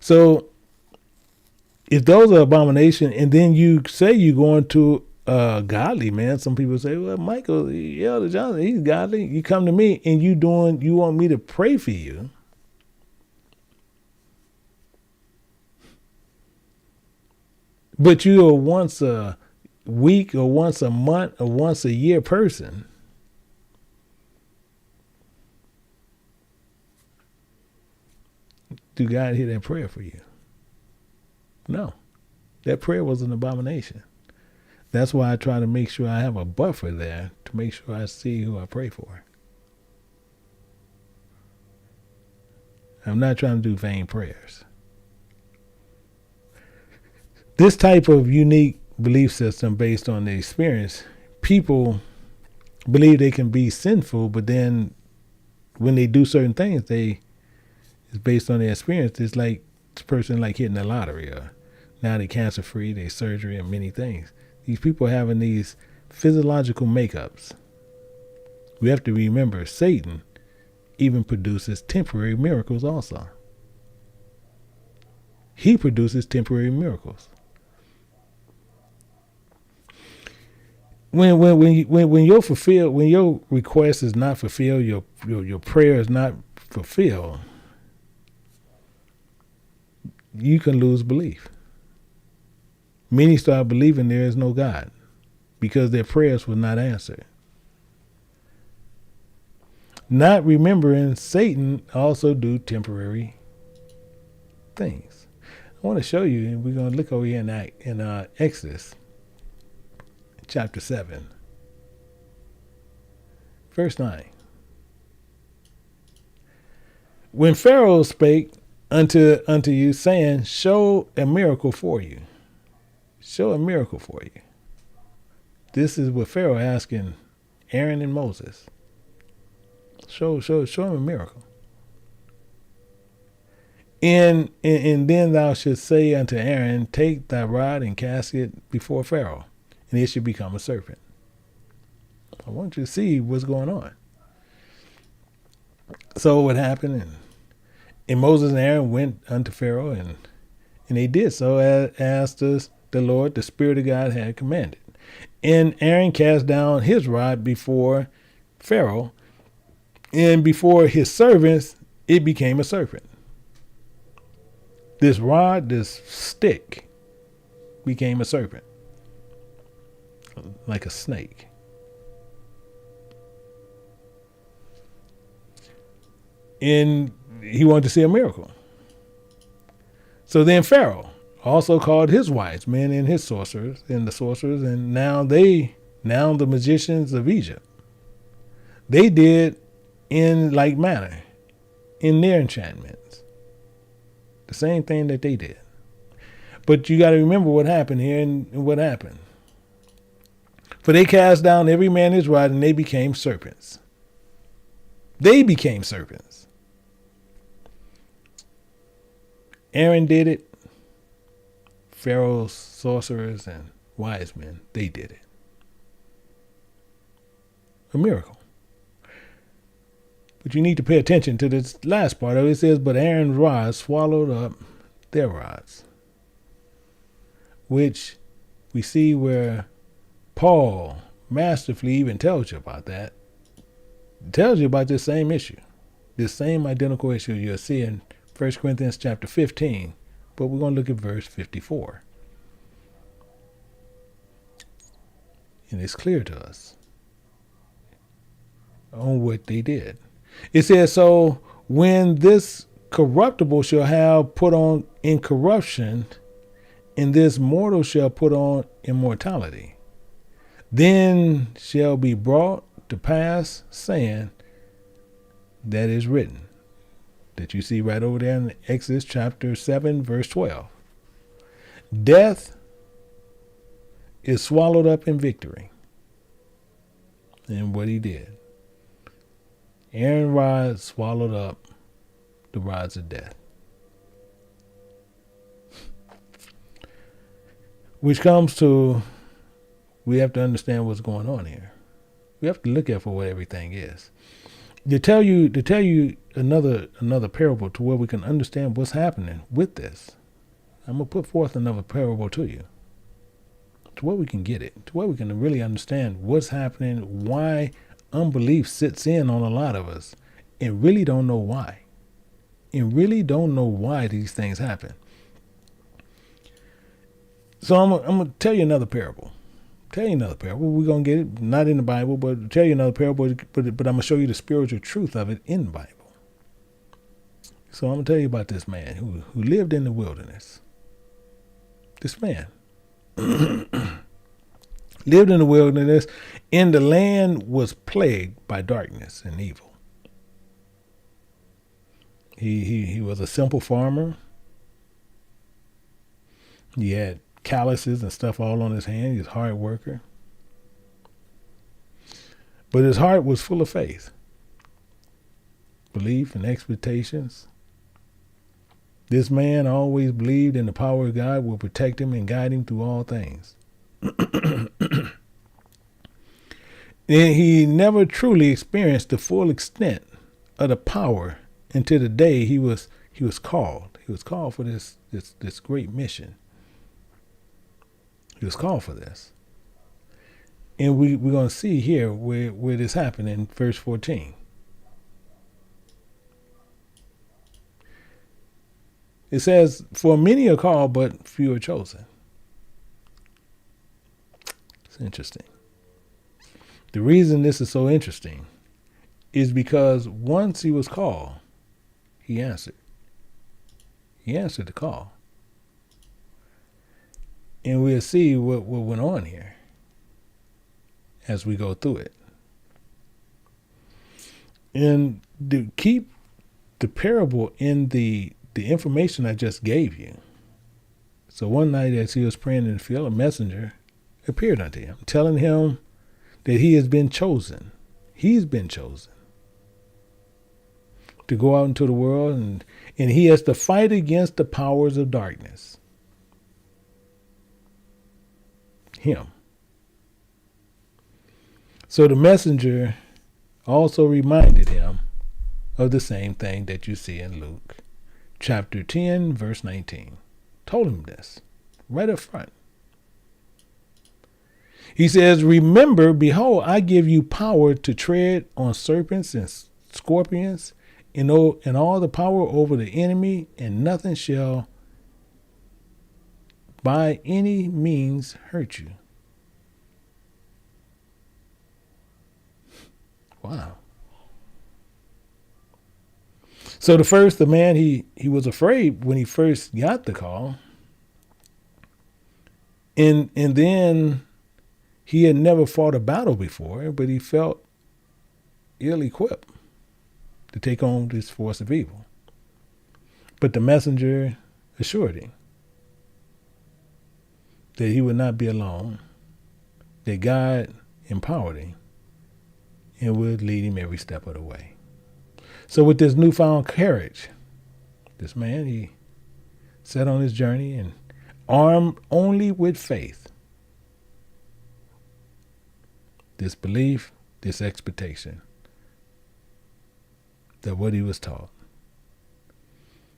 So if those are abomination, and then you say you're going to godly man, some people say, well, Michael, Elder Johnson, he's godly. You come to me and you want me to pray for you. But you are once a week or once a month or once a year person. Do God hear that prayer for you? No. That prayer was an abomination. That's why I try to make sure I have a buffer there to make sure I see who I pray for. I'm not trying to do vain prayers. This type of unique belief system based on the experience, people believe they can be sinful, but then when they do certain things, it's based on their experience. It's like this person like hitting the lottery, or now they're cancer free, they surgery and many things. These people having these physiological makeups. We have to remember Satan even produces temporary miracles also. He produces temporary miracles. When your request is not fulfilled, your prayer is not fulfilled, you can lose belief. Many start believing there is no God because their prayers were not answered. Not remembering Satan also do temporary things. I want to show you, and we're going to look over here in Exodus chapter 7, verse 9. When Pharaoh spake unto you, saying, show a miracle for you. Show a miracle for you. This is what Pharaoh asking Aaron and Moses. Show him a miracle. And then thou shalt say unto Aaron, take thy rod and cast it before Pharaoh, and it should become a serpent. I want you to see what's going on. So what happened? And Moses and Aaron went unto Pharaoh, and they did so as the Lord, the Spirit of God, had commanded. And Aaron cast down his rod before Pharaoh, And before his servants, it became a serpent. This rod, this stick, became a serpent, like a snake. And he wanted to see a miracle. So then Pharaoh also called his wise men and his sorcerers, and now the magicians of Egypt, they did in like manner in their enchantments the same thing that they did. But you got to remember what happened here and what happened. For they cast down every man his rod, and they became serpents. They became serpents. Aaron did it. Pharaoh's sorcerers and wise men, they did it. A miracle. But you need to pay attention to this last part of it. It says, but Aaron's rods swallowed up their rods. Which we see where Paul masterfully even tells you about that. It tells you about this same issue. This same identical issue you'll see in 1 Corinthians chapter 15. But we're going to look at verse 54. And it's clear to us on what they did. It says, so when this corruptible shall have put on incorruption, and this mortal shall put on immortality, then shall be brought to pass saying that is written, that you see right over there in Exodus chapter 7, verse 12. Death is swallowed up in victory. And what he did. Aaron's rod swallowed up the rods of death. Which comes to, we have to understand what's going on here. We have to look at for what everything is. To tell you another parable to where we can understand what's happening with this. I'm going to put forth another parable to you. To where we can get it. To where we can really understand what's happening, why unbelief sits in on a lot of us, and really don't know why. And really don't know why these things happen. So I'm going to tell you another parable. We're going to get it, not in the Bible, but tell you another parable, but I'm going to show you the spiritual truth of it in the Bible. So I'm going to tell you about this man who lived in the wilderness. This man lived in the wilderness, and the land was plagued by darkness and evil. He was a simple farmer. He had calluses and stuff all on his hand. He was a hard worker. But his heart was full of faith, belief, and expectations. This man always believed in the power of God will protect him and guide him through all things. And he never truly experienced the full extent of the power until the day he was called. He was called for this great mission. He was called for this. And we're going to see here where this happened in verse 14. It says, for many are called, but few are chosen. It's interesting. The reason this is so interesting is because once he was called, he answered. He answered the call. And we'll see what went on here as we go through it. And to keep the parable in the information I just gave you. So one night as he was praying in the field, a messenger appeared unto him, telling him that he has been chosen. He's been chosen to go out into the world, and he has to fight against the powers of darkness. Him. So the messenger also reminded him of the same thing that you see in Luke chapter 10, verse 19. Told him this right up front. He says, remember, behold, I give you power to tread on serpents and scorpions, and all the power over the enemy, and nothing shall by any means hurt you. Wow. So the man, he was afraid when he first got the call. And then he had never fought a battle before, but he felt ill-equipped to take on this force of evil. But the messenger assured him that he would not be alone, that God empowered him and would lead him every step of the way. So with this newfound courage, this man, he set on his journey, and armed only with faith, disbelief, this expectation that what he was taught.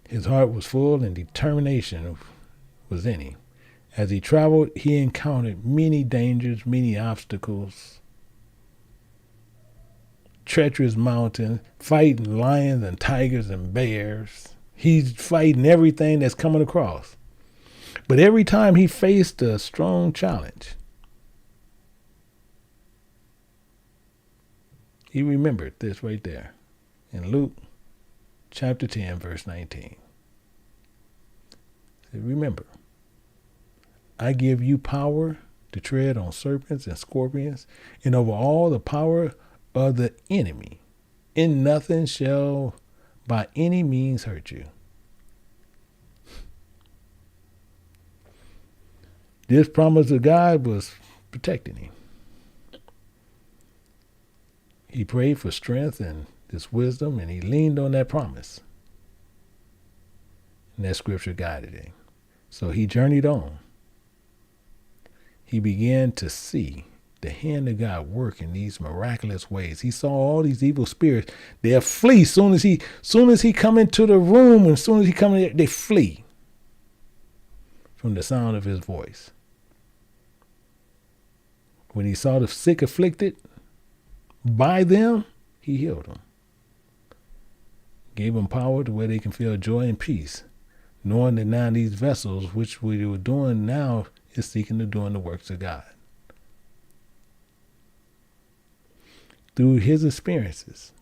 His heart was full and determination was in him. As he traveled, he encountered many dangers, many obstacles, treacherous mountains, fighting lions and tigers and bears. He's fighting everything that's coming across. But every time he faced a strong challenge, he remembered this right there in Luke chapter 10, verse 19. Remember, I give you power to tread on serpents and scorpions and over all the power of the enemy, and nothing shall by any means hurt you. This promise of God was protecting him. He prayed for strength and this wisdom, and he leaned on that promise. And that scripture guided him. So he journeyed on. He began to see the hand of God work in these miraculous ways. He saw all these evil spirits. They'll flee soon as he come into the room, and soon as he come in there, they flee from the sound of his voice. When he saw the sick afflicted by them, he healed them. Gave them power to where they can feel joy and peace, knowing that now these vessels, which we were doing now, is seeking to doing the works of God. Through his experiences,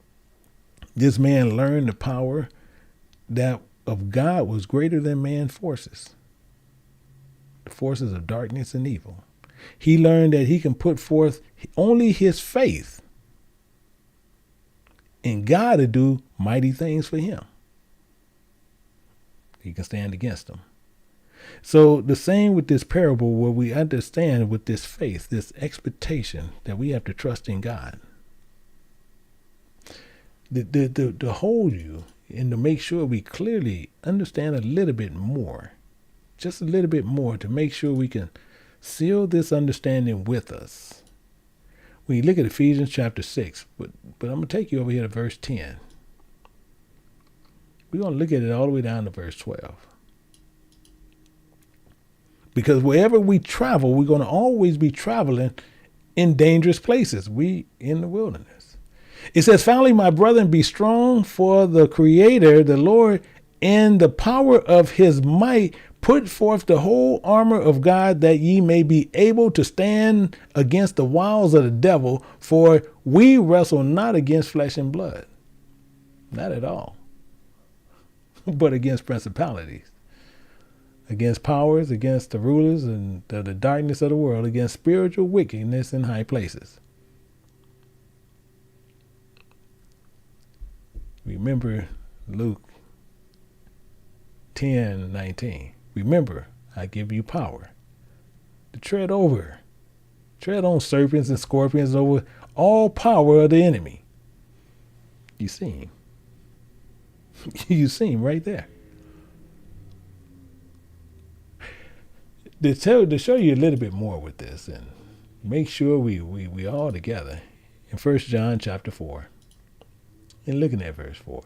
this man learned the power that of God was greater than man's forces, the forces of darkness and evil. He learned that he can put forth only his faith in God to do mighty things for him. He can stand against them. So the same with this parable, where we understand with this faith, this expectation that we have to trust in God. To hold you and to make sure we clearly understand a little bit more, just a little bit more, to make sure we can seal this understanding with us. When you look at Ephesians chapter 6, but I'm going to take you over here to verse 10. We're going to look at it all the way down to verse 12. Because wherever we travel, we're going to always be traveling in dangerous places. We in the wilderness. It says, finally, my brethren, be strong, for the Creator, the Lord, in the power of his might, put forth the whole armor of God, that ye may be able to stand against the wiles of the devil. For we wrestle not against flesh and blood, not at all, but against principalities, against powers, against the rulers and the darkness of the world, against spiritual wickedness in high places. Remember Luke 10:19. Remember, I give you power to tread on serpents and scorpions, over all power of the enemy. You see him. You see him right there. To show you a little bit more with this, and make sure we all together, in 1 John chapter 4, and looking at verse 4.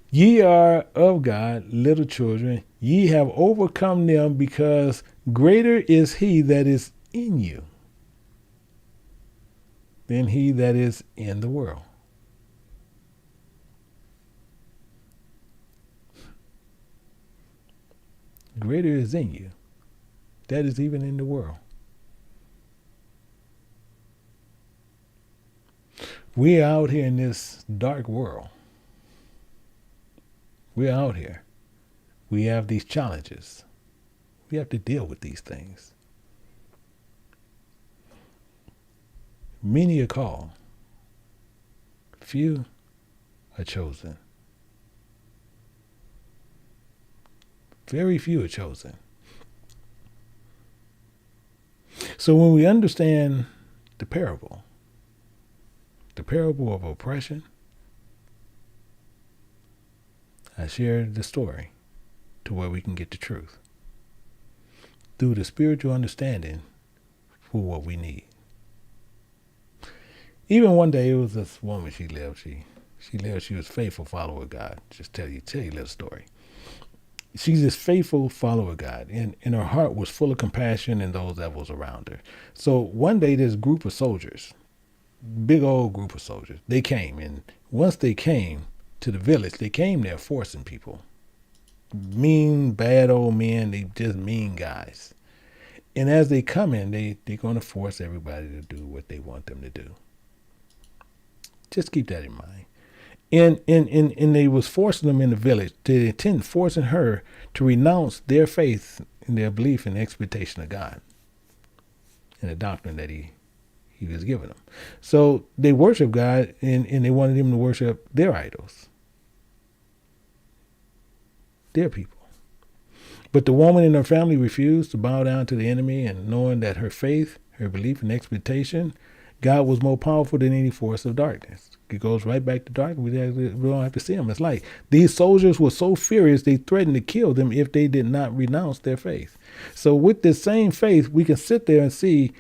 Ye are of God, little children. Ye have overcome them, because greater is he that is in you than he that is in the world. Greater is in you. That is even in the world. We're out here in this dark world. We're out here. We have these challenges. We have to deal with these things. Many are called. Few are chosen. Very few are chosen. So when we understand the parable of oppression, I shared the story to where we can get the truth through the spiritual understanding for what we need. Even one day, it was this woman she was a faithful follower of God. Just tell you a little story. She's this faithful follower of God, and her heart was full of compassion in those that was around her. So one day, this group of soldiers, big old group of soldiers, they came, and once they came to the village, they came there forcing people. Mean, bad old men, they just mean guys. And as they come in, they're going to force everybody to do what they want them to do. Just keep that in mind. And they was forcing them in the village. They intend forcing her to renounce their faith and their belief in the expectation of God and the doctrine that he was giving them. So they worship God, and they wanted him to worship their idols, their people. But the woman and her family refused to bow down to the enemy, and knowing that her faith, her belief and expectation, God was more powerful than any force of darkness. It goes right back to darkness. We don't have to see them. It's like these soldiers were so furious they threatened to kill them if they did not renounce their faith. So with this same faith, we can sit there and see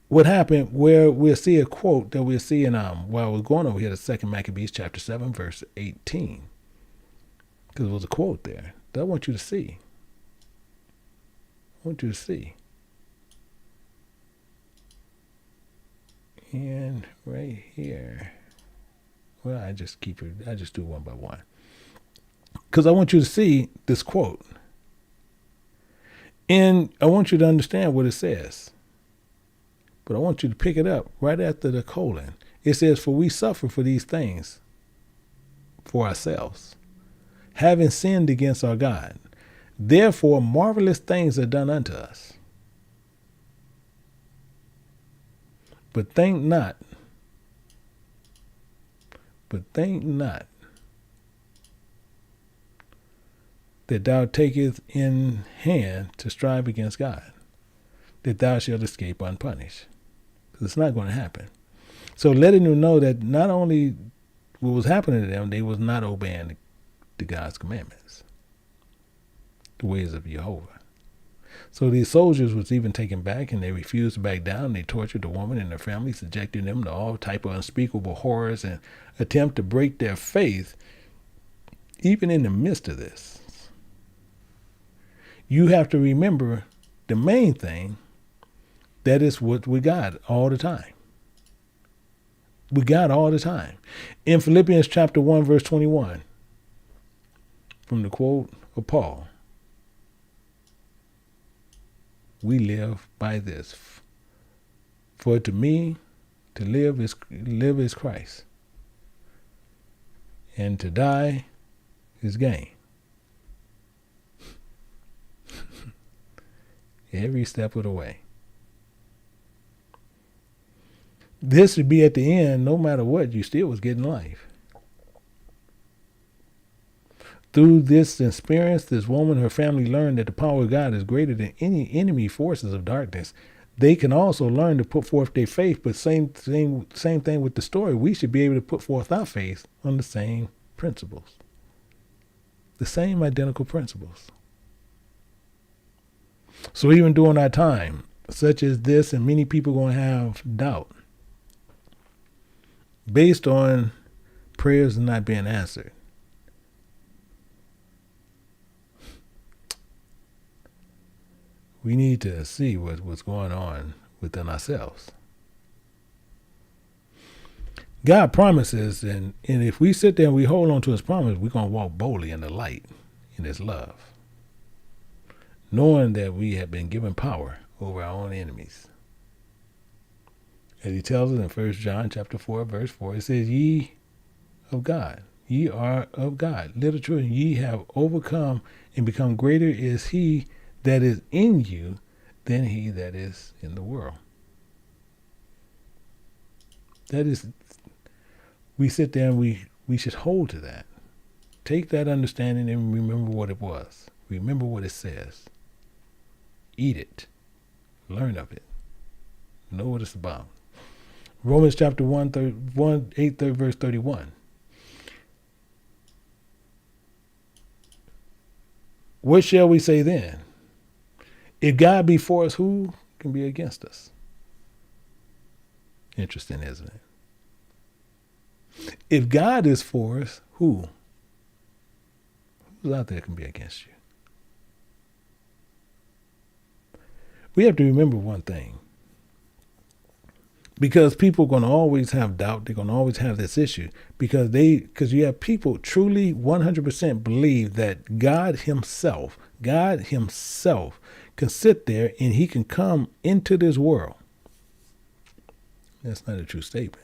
what happened, where we'll see a quote that we'll see in while we're going over here to 2 Maccabees chapter 7, verse 18. Because there was a quote there that I want you to see. And right here, well, I just do one by one. Because I want you to see this quote. And I want you to understand what it says. But I want you to pick it up right after the colon. It says, "For we suffer for these things for ourselves, having sinned against our God. Therefore, marvelous things are done unto us. But think not that thou takest in hand to strive against God, that thou shalt escape unpunished." Because it's not going to happen. So letting them know that not only what was happening to them, they was not obeying the God's commandments, the ways of Jehovah. So these soldiers was even taken back, and they refused to back down. They tortured the woman and her family, subjecting them to all type of unspeakable horrors and attempt to break their faith. Even in the midst of this, you have to remember the main thing, that is what we got all the time. We got all the time. In Philippians chapter 1, verse 21, from the quote of Paul, "We live by this. For to me, to live is Christ, and to die is gain." Every step of the way. This would be at the end, no matter what, you still was getting life. Through this experience, this woman and her family learned that the power of God is greater than any enemy forces of darkness. They can also learn to put forth their faith, but same thing with the story. We should be able to put forth our faith on the same principles. The same identical principles. So even during our time, such as this, and many people going to have doubt based on prayers not being answered. We need to see what's going on within ourselves. God promises, and if we sit there and we hold on to his promise, we're going to walk boldly in the light, in his love, knowing that we have been given power over our own enemies. As he tells us in 1 John chapter 4, verse 4, it says, ye of God, ye are of God. Little children, ye have overcome and become greater is he that is in you than he that is in the world. That is, we sit there and we should hold to that. Take that understanding and remember what it was. Remember what it says. Eat it. Learn of it. Know what it's about. Romans chapter 8, verse 31. What shall we say then? If God be for us, who can be against us? Interesting, isn't it? If God is for us, who's out there can be against you? We have to remember one thing. Because people are going to always have doubt. They're going to always have this issue. Because you have people truly 100% believe that God himself can sit there and he can come into this world. That's not a true statement.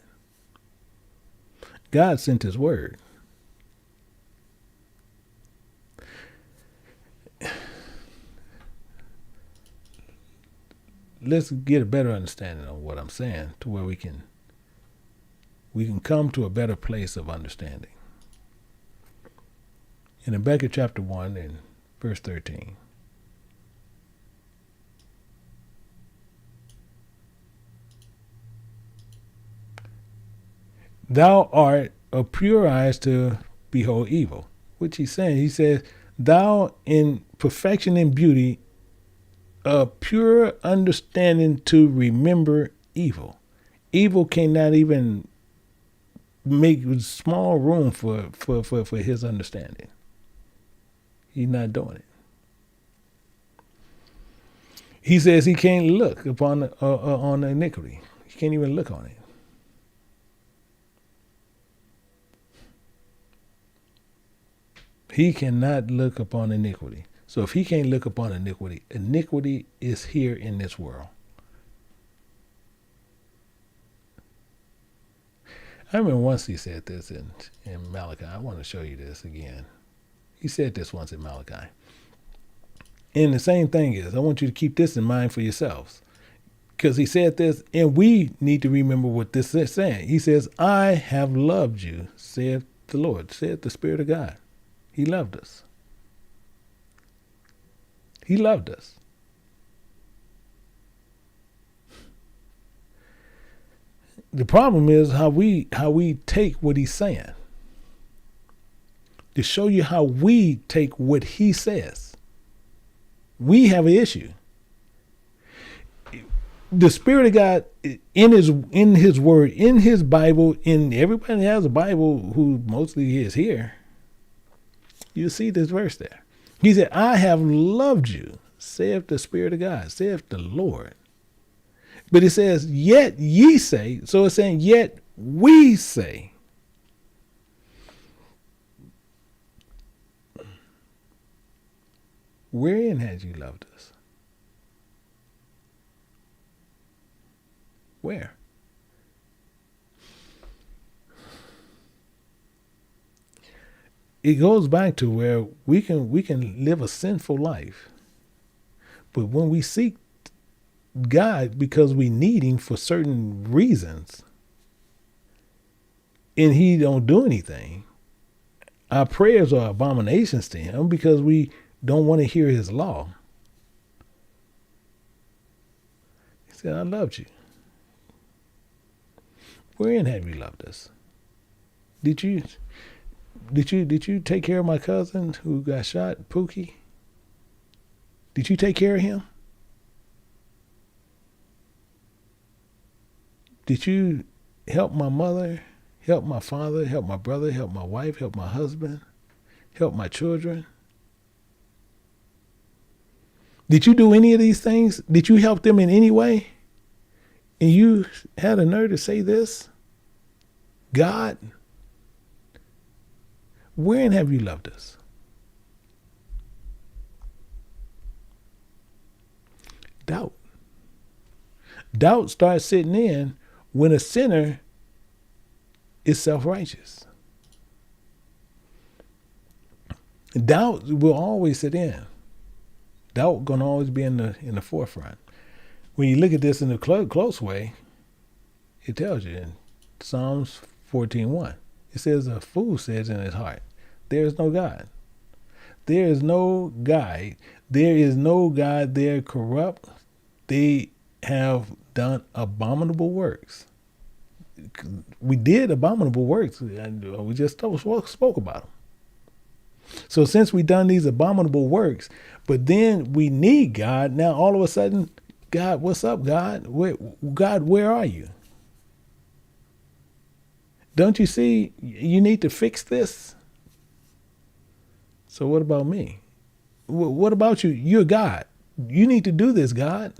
God sent his word. Let's get a better understanding of what I'm saying to where we can come to a better place of understanding. In Habakkuk chapter 1 and verse 13. Thou art of pure eyes to behold evil. Which he's saying, he says, thou in perfection and beauty, a pure understanding to remember evil. Evil cannot even make small room for his understanding. He's not doing it. He says he can't look upon on iniquity. He can't even look on it. He cannot look upon iniquity. So if he can't look upon iniquity, iniquity is here in this world. I remember once he said this in Malachi. I want to show you this again. He said this once in Malachi. And the same thing is, I want you to keep this in mind for yourselves. Because he said this, and we need to remember what this is saying. He says, I have loved you, saith the Lord, saith the Spirit of God. He loved us. He loved us. The problem is how we take what he's saying. To show you how we take what he says. We have an issue. The Spirit of God in his word, in his Bible, in everybody has a Bible who mostly is here. You see this verse there. He said, I have loved you, saith the Spirit of God, saith the Lord. But it says, yet ye say, so it's saying, yet we say. Wherein had you loved us? Where? It goes back to where we can live a sinful life. But when we seek God because we need him for certain reasons, and he don't do anything, our prayers are abominations to him because we don't want to hear his law. He said, I loved you. Wherein have you loved us? Did you take care of my cousin who got shot, Pookie? Did you take care of him? Did you help my mother, help my father, help my brother, help my wife, help my husband, help my children? Did you do any of these things? Did you help them in any way? And you had a nerve to say this? God, wherein have you loved us? Doubt. Doubt starts sitting in when a sinner is self-righteous. Doubt will always sit in. Doubt gonna always be in the forefront. When you look at this in a close way, it tells you in Psalms 14:1. It says, "A fool says in his heart, there is no God. There is no God. There is no God. They're corrupt. They have done abominable works." We did abominable works. We just spoke about them. So since we done these abominable works, but then we need God, now all of a sudden, God, what's up, God? God, where are you? Don't you see you need to fix this? So what about me? What about you? You're God. You need to do this, God.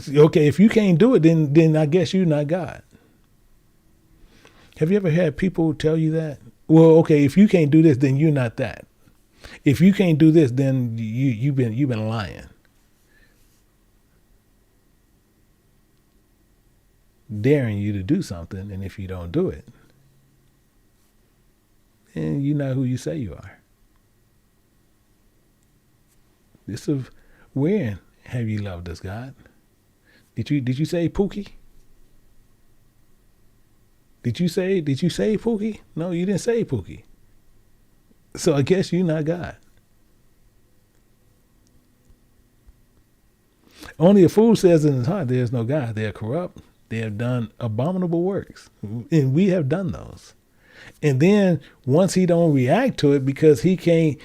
Okay, if you can't do it, then I guess you're not God. Have you ever had people tell you that? Well, okay, if you can't do this, then you're not that. If you can't do this, then you've been lying. Daring you to do something, and if you don't do it, then you're not who you say you are. This is when have you loved us, God? Did you say Pookie? Did you say Pookie? No, you didn't say Pookie. So I guess you're not God. Only a fool says in his heart, there is no God. They are corrupt. They have done abominable works. And we have done those. And then once he don't react to it because he can't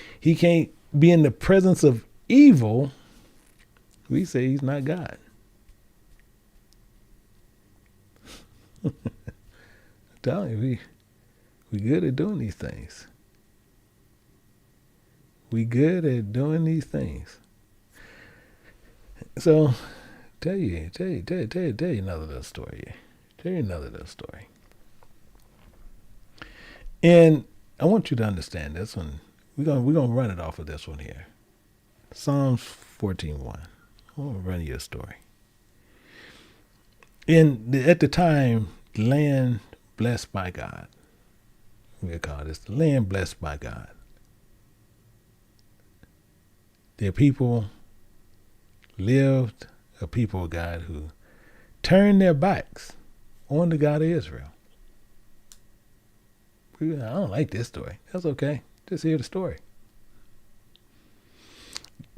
be in the presence of evil, we say he's not God. I'm telling you, we good at doing these things. We good at doing these things. So, tell you another little story. Tell you another little story. And I want you to understand this one. We're gonna run it off of this one here. Psalms 14:1. I'm gonna run you a story. At the time, land blessed by God. We call this the land blessed by God. Their people lived a people of God who turned their backs on the God of Israel. I don't like this story. That's okay. Just hear the story.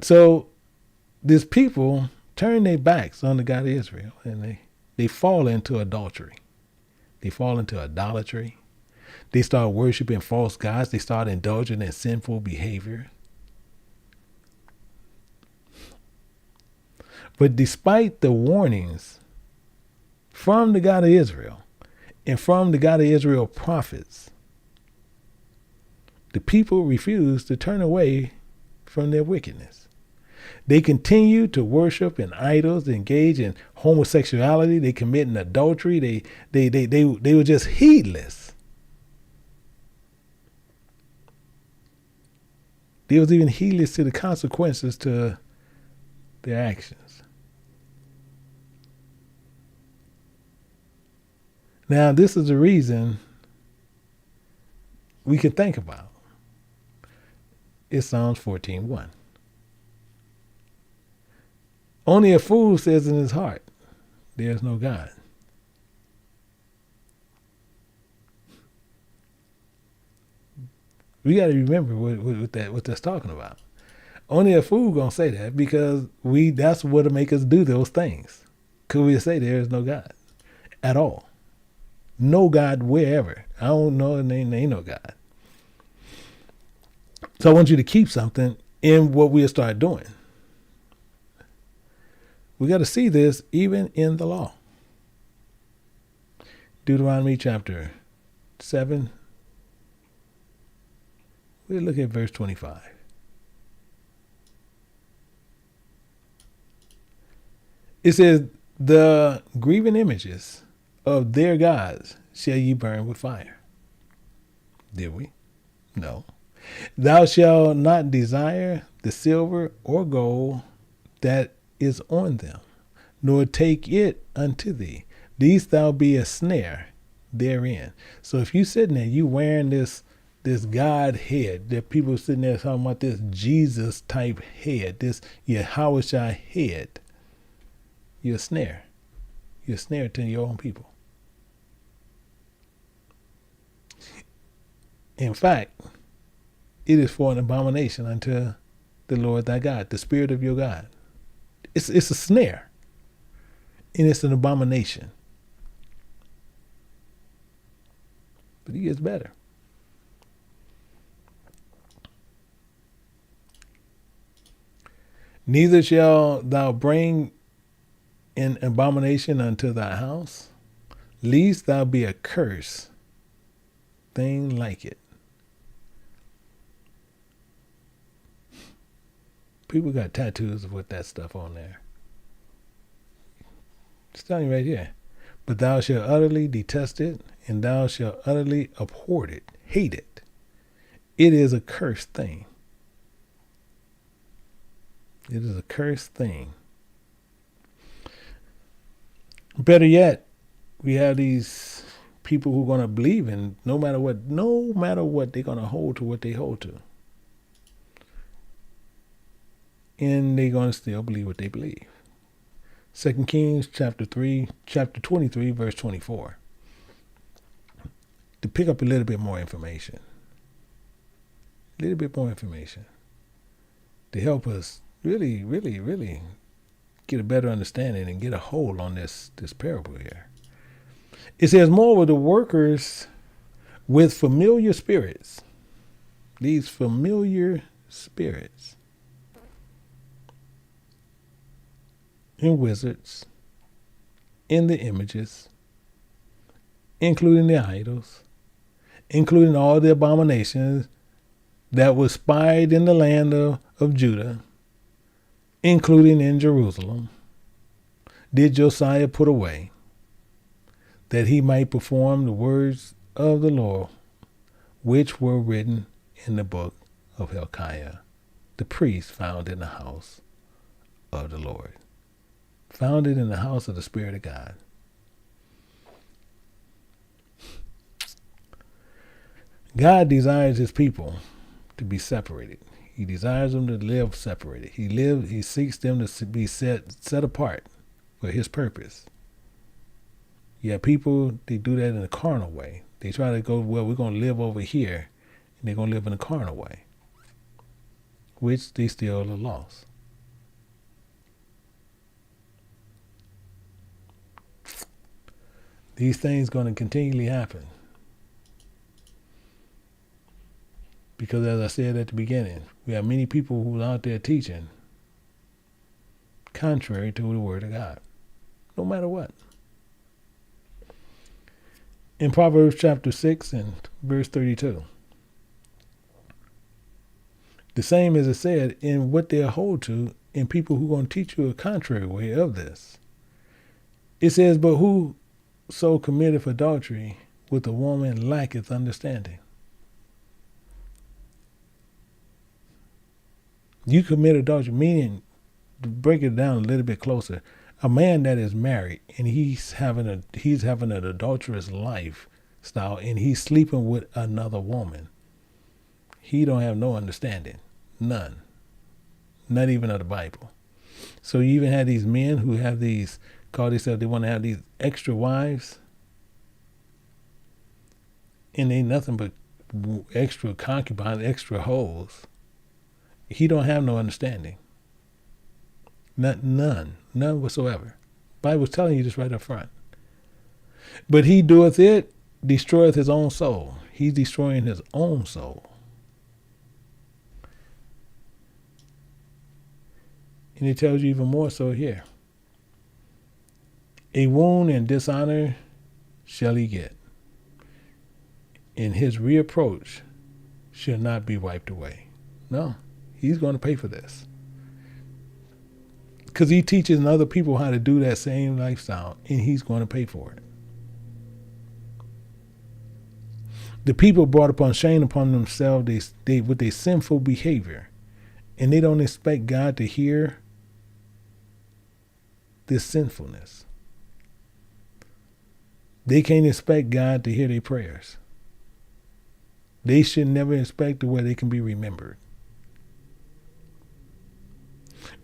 So these people turn their backs on the God of Israel, and they fall into adultery. They fall into idolatry. They start worshiping false gods. They start indulging in sinful behavior. But despite the warnings from the God of Israel and from the God of Israel prophets, the people refused to turn away from their wickedness. They continued to worship in idols, engage in homosexuality, they committing adultery, they were just heedless. They was even heedless to the consequences to their actions. Now, this is the reason we can think about. It's Psalms 14:1. Only a fool says in his heart, there is no God. We got to remember what that's talking about. Only a fool gonna say that because that's what'll make us do those things. Could we say there is no God at all? No God wherever. I don't know, there ain't no God. So I want you to keep something in what we'll start doing. We got to see this even in the law. Deuteronomy chapter 7. We'll look at verse 25. It says, The graven images of their gods shall ye burn with fire. Did we? No. Thou shalt not desire the silver or gold that is on them, nor take it unto thee. These thou be a snare therein. So if you sitting there, you wearing this God head, that people sitting there talking about this Jesus type head, this Yahweh head, you're a snare. You're a snare to your own people. In fact, it is for an abomination unto the Lord thy God, the spirit of your God. It's a snare, and it's an abomination. But he gets better. Neither shall thou bring an abomination unto thy house, lest thou be a curse thing like it. People got tattoos with that stuff on there. It's telling you right here. But thou shalt utterly detest it, and thou shalt utterly abhor it, hate it. It is a cursed thing. It is a cursed thing. Better yet, we have these people who are going to believe in no matter what, they're going to hold to what they hold to. And they're going to still believe what they believe. 2 Kings chapter 23, verse 24. To pick up a little bit more information. To help us really, really, really get a better understanding and get a hold on this parable here. It says, moreover, the workers with familiar spirits, these familiar spirits, and wizards, in the images, including the idols, including all the abominations that were spied in the land of Judah, including in Jerusalem, did Josiah put away, that he might perform the words of the Lord, which were written in the book of Hilkiah, the priest found in the house of the Lord. Founded in the house of the Spirit of God. God desires his people to be separated. He desires them to live separated. He seeks them to be set apart for his purpose. Yeah, people, they do that in a carnal way. They try to go, well, we're going to live over here, and they're going to live in a carnal way, which they still are lost. These things going to continually happen. Because as I said at the beginning, we have many people who are out there teaching contrary to the word of God, no matter what. In Proverbs chapter 6 and verse 32, the same as it said in what they hold to in people who are going to teach you a contrary way of this. It says, but who so committeth adultery with a woman lacketh understanding. You commit adultery, meaning, to break it down a little bit closer, a man that is married and he's having an adulterous lifestyle and he's sleeping with another woman. He don't have no understanding, none, not even of the Bible. So you even have these men who have these, call themselves, they want to have these extra wives, and they nothing but extra concubines, extra hoes. He don't have no understanding. None whatsoever. Bible's telling you this right up front. But he doeth it, destroyeth his own soul. He's destroying his own soul. And he tells you even more so here. A wound and dishonor shall he get, and his reproach shall not be wiped away. No, he's going to pay for this. Because he teaches other people how to do that same lifestyle, and he's going to pay for it. The people brought upon shame upon themselves they with their sinful behavior, and they don't expect God to hear this sinfulness. They can't expect God to hear their prayers. They should never expect to where they can be remembered.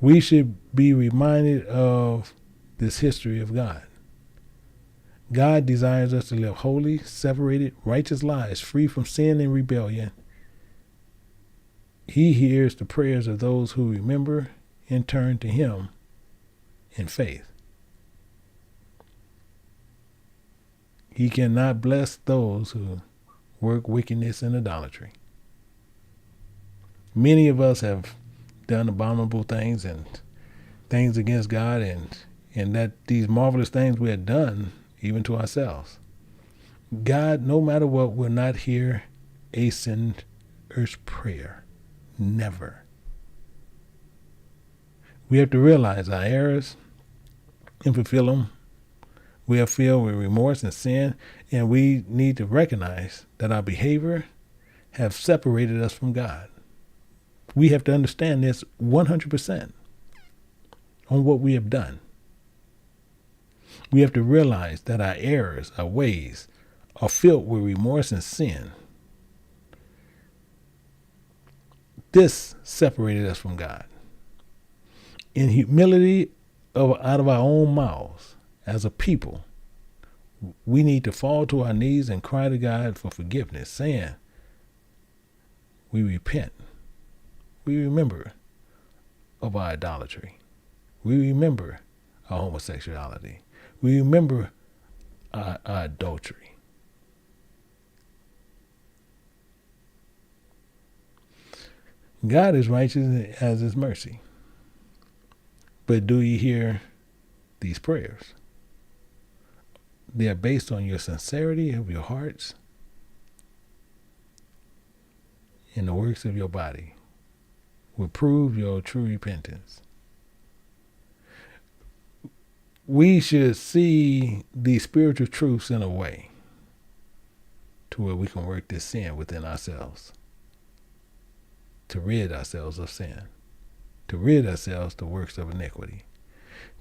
We should be reminded of this history of God. God desires us to live holy, separated, righteous lives, free from sin and rebellion. He hears the prayers of those who remember and turn to him in faith. He cannot bless those who work wickedness and idolatry. Many of us have done abominable things and things against God, and that these marvelous things we have done even to ourselves. God, no matter what, will not hear a sinner's prayer. Never. We have to realize our errors and fulfill them. We are filled with remorse and sin, and we need to recognize that our behavior have separated us from God. We have to understand this 100% on what we have done. We have to realize that our errors, our ways, are filled with remorse and sin. This separated us from God. In humility out of our own mouths, as a people, we need to fall to our knees and cry to God for forgiveness, saying, we repent. We remember of our idolatry. We remember our homosexuality. We remember our adultery. God is righteous as his mercy. But do you hear these prayers? They are based on your sincerity of your hearts and the works of your body will prove your true repentance. We should see these spiritual truths in a way to where we can work this sin within ourselves, to rid ourselves of sin, to rid ourselves of the works of iniquity,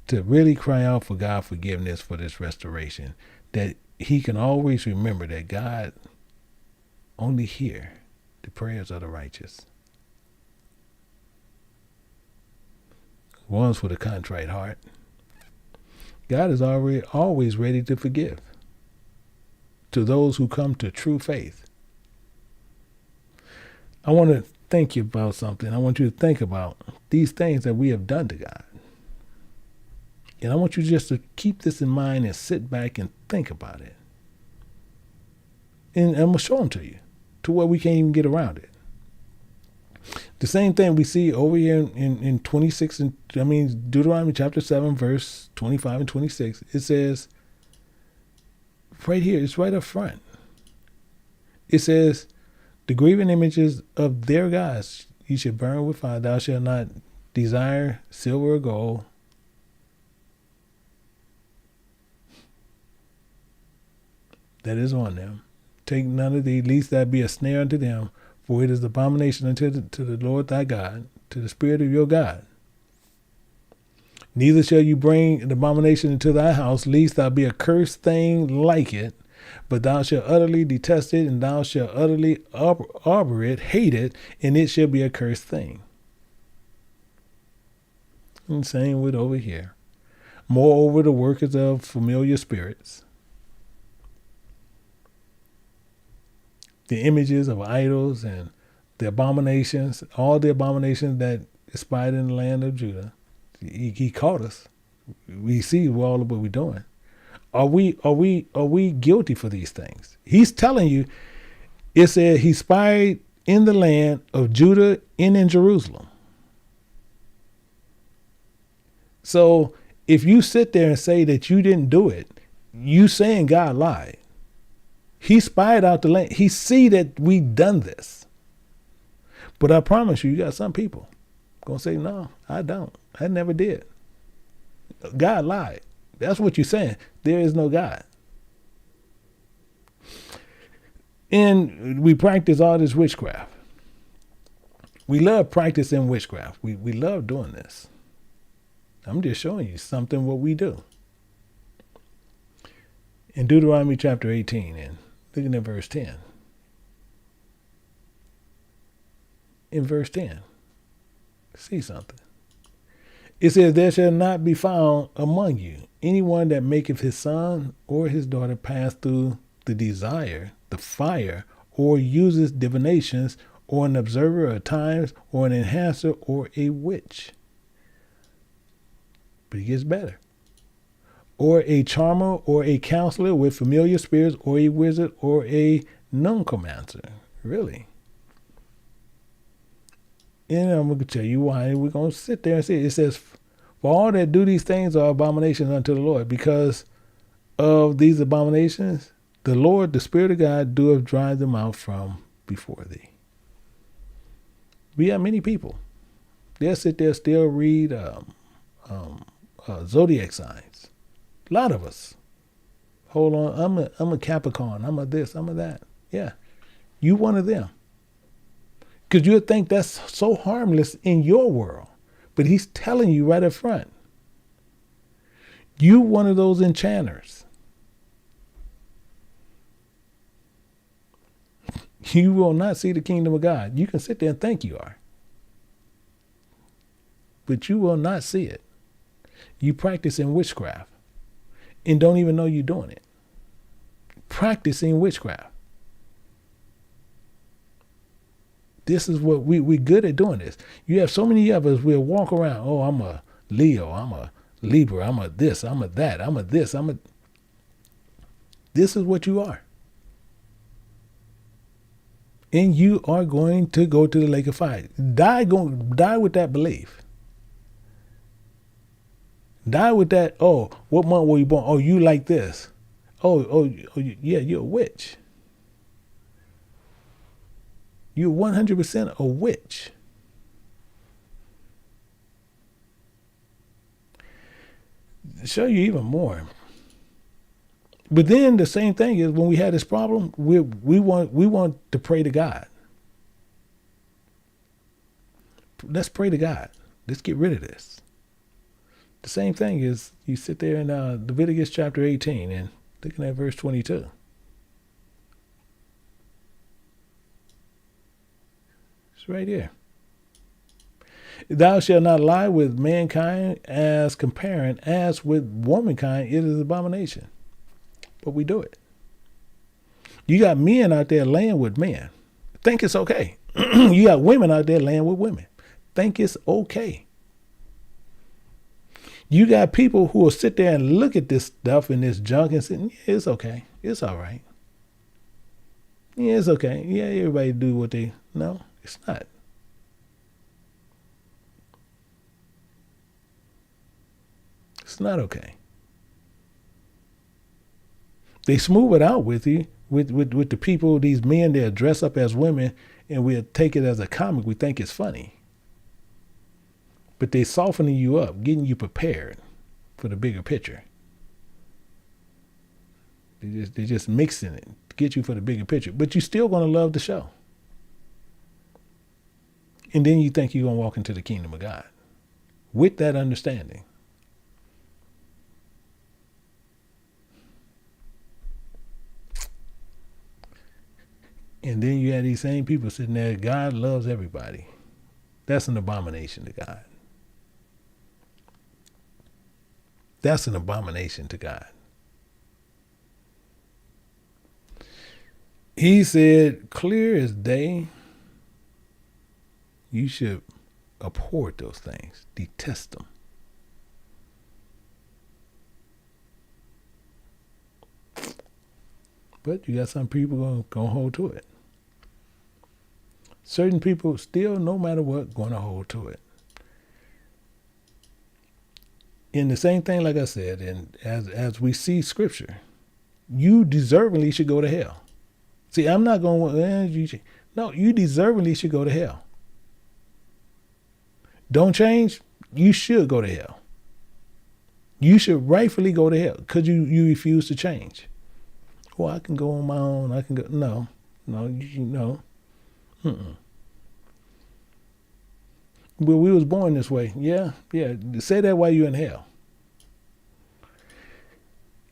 to really cry out for God forgiveness for this restoration, that he can always remember that God only hears the prayers of the righteous. One's with a contrite heart. God is always ready to forgive to those who come to true faith. I want to think about something. I want you to think about these things that we have done to God. And I want you just to keep this in mind and sit back and think about it. And I'm going to show them to you, to where we can't even get around it. The same thing we see over here in 26, Deuteronomy chapter 7, verse 25 and 26. It says, right here, it's right up front. It says, the graven images of their gods you should burn with fire. Thou shalt not desire silver or gold. That is on them. Take none of these, lest that be a snare unto them. For it is abomination unto the Lord thy God, to the Spirit of your God. Neither shall you bring an abomination into thy house, lest thou be a cursed thing like it. But thou shalt utterly detest it, and thou shalt utterly abhor it, hate it, and it shall be a cursed thing. And same with over here. Moreover, the workers of familiar spirits, the images of idols and the abominations, all the abominations that spied in the land of Judah. He caught us. We see all of what we're doing. Are we guilty for these things? He's telling you, it said he spied in the land of Judah and in Jerusalem. So if you sit there and say that you didn't do it, you saying God lied. He spied out the land. He see that we done this. But I promise you, you got some people going to say, no, I don't. I never did. God lied. That's what you're saying. There is no God. And we practice all this witchcraft. We love practicing witchcraft. We love doing this. I'm just showing you something what we do. In Deuteronomy chapter 18, and looking at verse 10. In verse 10, see something. It says, there shall not be found among you anyone that maketh his son or his daughter pass through the desire, the fire, or uses divinations, or an observer of times, or an enhancer, or a witch. But it gets better. Or a charmer, or a counselor with familiar spirits, or a wizard, or a necromancer. Really? And I'm going to tell you why. We're going to sit there and see. It says, for all that do these things are abominations unto the Lord. Because of these abominations, the Lord, the Spirit of God, doeth drive them out from before thee. We have many people. They'll sit there, still read zodiac signs. A lot of us. Hold on, I'm a Capricorn. I'm a this, I'm a that. Yeah, you one of them. Because you'll think that's so harmless in your world. But he's telling you right up front. You one of those enchanters. You will not see the kingdom of God. You can sit there and think you are. But you will not see it. You practice in witchcraft and don't even know you're doing it. Practicing witchcraft. This is what we're good at doing this. You have so many of us, we'll walk around, oh, I'm a Leo, I'm a Libra, I'm a this, I'm a that, I'm a this, I'm a... This is what you are. And you are going to go to the lake of fire. Die with that belief. Die with that, oh, what month were you born? Oh, you like this. Oh, yeah, you're a witch. You're 100% a witch. Show you even more. But then the same thing is when we had this problem, we want to pray to God. Let's pray to God. Let's get rid of this. The same thing is you sit there in Leviticus chapter 18 and looking at verse 22. It's right here. Thou shalt not lie with mankind as comparing as with womankind. It is abomination. But we do it. You got men out there laying with men. Think it's okay. You got women out there laying with women. Think it's okay. You got people who will sit there and look at this stuff and this junk and say, yeah, it's okay. It's all right. Yeah, it's okay. Yeah, everybody do what they... No, it's not. It's not okay. They smooth it out with you, with the people, these men, they'll dress up as women and we'll take it as a comic. We think it's funny. But they softening you up, getting you prepared for the bigger picture. They're just mixing it to get you for the bigger picture. But you're still going to love the show. And then you think you're going to walk into the kingdom of God with that understanding. And then you have these same people sitting there, God loves everybody. That's an abomination to God. That's an abomination to God. He said, clear as day, you should abhor those things, detest them. But you got some people gonna hold to it. Certain people still, no matter what, gonna hold to it. And the same thing, like I said, and as we see scripture, you deservingly should go to hell. See, I'm not going, no, you deservingly should go to hell. Don't change, you should go to hell. You should rightfully go to hell because you refuse to change. Well, I can go on my own. I can go. No. No. Mm-mm. Well, we was born this way. Yeah. Say that while you're in hell.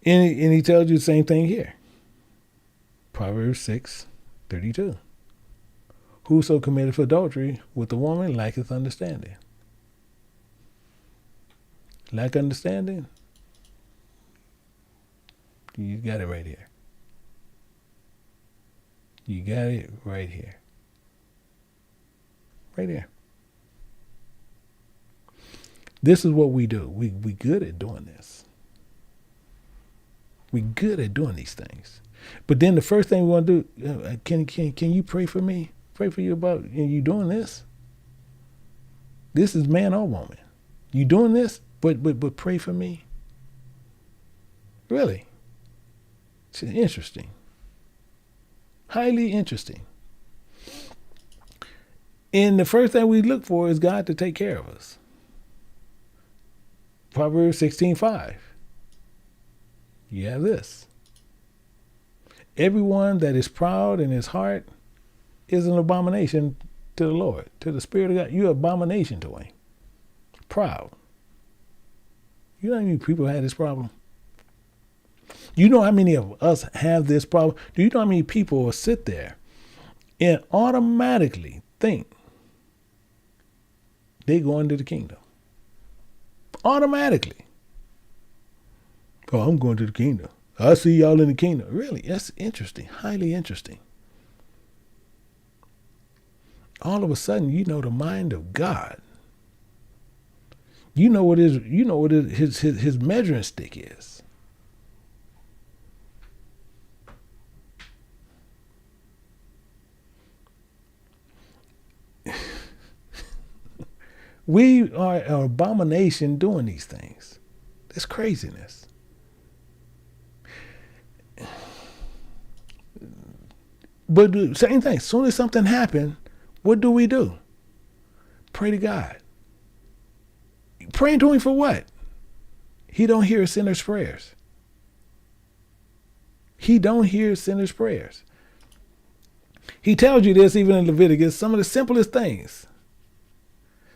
And he tells you the same thing here. Proverbs 6:32. Whoso committeth adultery with a woman lacketh understanding. Lack understanding? You got it right here. You got it right here. Right here. This is what we do. We good at doing this. We good at doing these things. But then the first thing we want to do, can you pray for me? Pray for you about you doing this? This is man or woman. You doing this? But pray for me. Really? It's interesting. Highly interesting. And the first thing we look for is God to take care of us. Proverbs 16:5. You have this. Everyone that is proud in his heart is an abomination to the Lord, to the Spirit of God. You're an abomination to him. Proud. You know how many people have this problem? You know how many of us have this problem? Do you know how many people will sit there and automatically think they go into the kingdom? Automatically. Oh, I'm going to the kingdom. I'll see y'all in the kingdom. Really? That's interesting. Highly interesting. All of a sudden, you know the mind of God. You know what his measuring stick is. We are an abomination doing these things. That's craziness. But the same thing. As soon as something happens, what do? Pray to God. Praying to him for what? He don't hear sinners' prayers. He don't hear sinners' prayers. He tells you this even in Leviticus, some of the simplest things.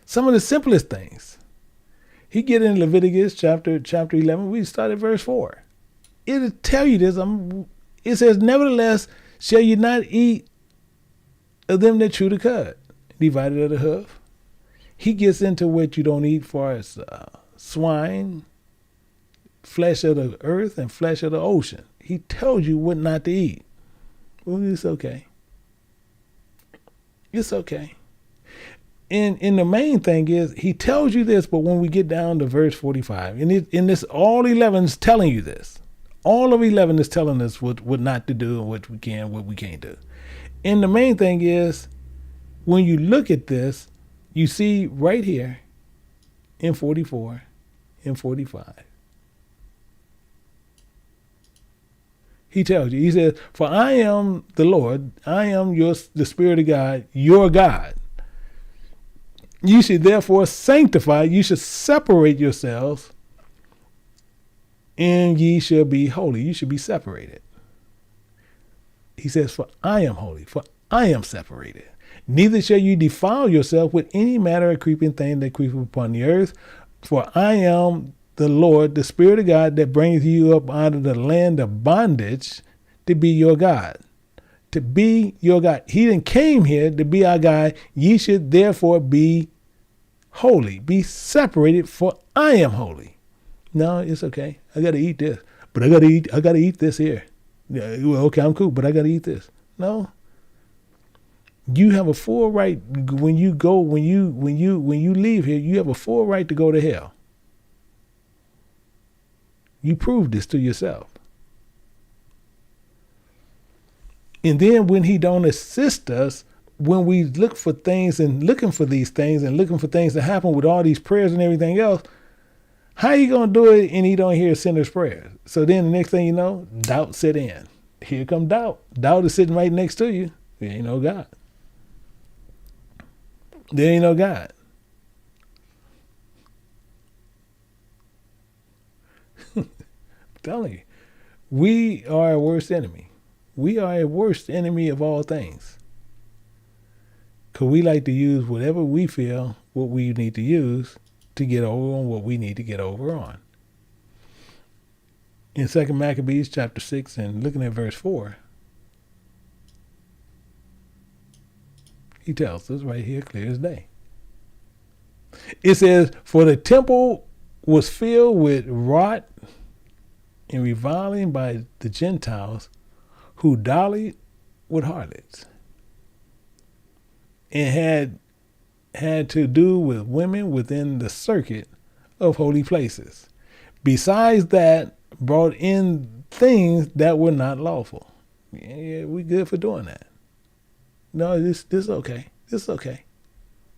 Some of the simplest things. He get in Leviticus chapter 11. We start at verse 4. It'll tell you this. It says, nevertheless, shall you not eat of them that chew the cud, divided of the hoof. He gets into what you don't eat for as swine, flesh of the earth, and flesh of the ocean. He tells you what not to eat. Well, it's okay. It's okay. And the main thing is, he tells you this, but when we get down to verse 45, and in this, all 11 is telling you this. All of 11 is telling us what not to do and what we can, what we can't do. And the main thing is, when you look at this, you see right here in 44 and 45. He tells you, he says, for I am the Lord, I am the Spirit of God, your God. You should therefore sanctify, you should separate yourselves, and ye shall be holy. You should be separated. He says, for I am holy, for I am separated. Neither shall you defile yourself with any manner of creeping thing that creepeth upon the earth, for I am the Lord, the Spirit of God, that bringeth you up out of the land of bondage to be your God. To be your God. He didn't came here to be our God. Ye should therefore be holy. Be separated, for I am holy. No, it's okay. I got to eat this. But I got to eat this here. Yeah, well, okay, I'm cool, but I got to eat this. No. You have a full right when you leave here, you have a full right to go to hell. You prove this to yourself. And then when he don't assist us, when we look for things and looking for these things and looking for things to happen with all these prayers and everything else, how you going to do it and he don't hear sinners' prayers? So then the next thing you know, doubt set in. Here come doubt. Doubt is sitting right next to you. There ain't no God. There ain't no God. I'm telling you, we are a worst enemy. We are a worst enemy of all things. Because we like to use whatever we feel, what we need to use to get over on what we need to get over on. In 2 Maccabees chapter 6 and looking at verse 4, he tells us right here clear as day. It says, for the temple was filled with rot and reviling by the Gentiles who dallied with harlots and had to do with women within the circuit of holy places. Besides that, brought in things that were not lawful. Yeah, we good for doing that. No, this is okay. This is okay.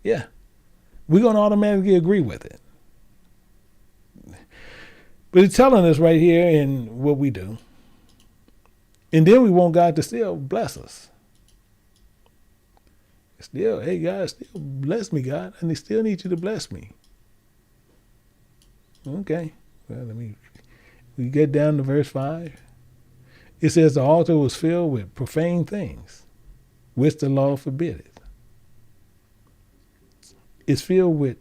Yeah. We're going to automatically agree with it. But it's telling us right here in what we do. And then we want God to still bless us. Still, hey, God, still bless me, God. And I still need you to bless me. Okay. Well, we get down to verse 5. It says the altar was filled with profane things, which the law forbiddeth. It's filled with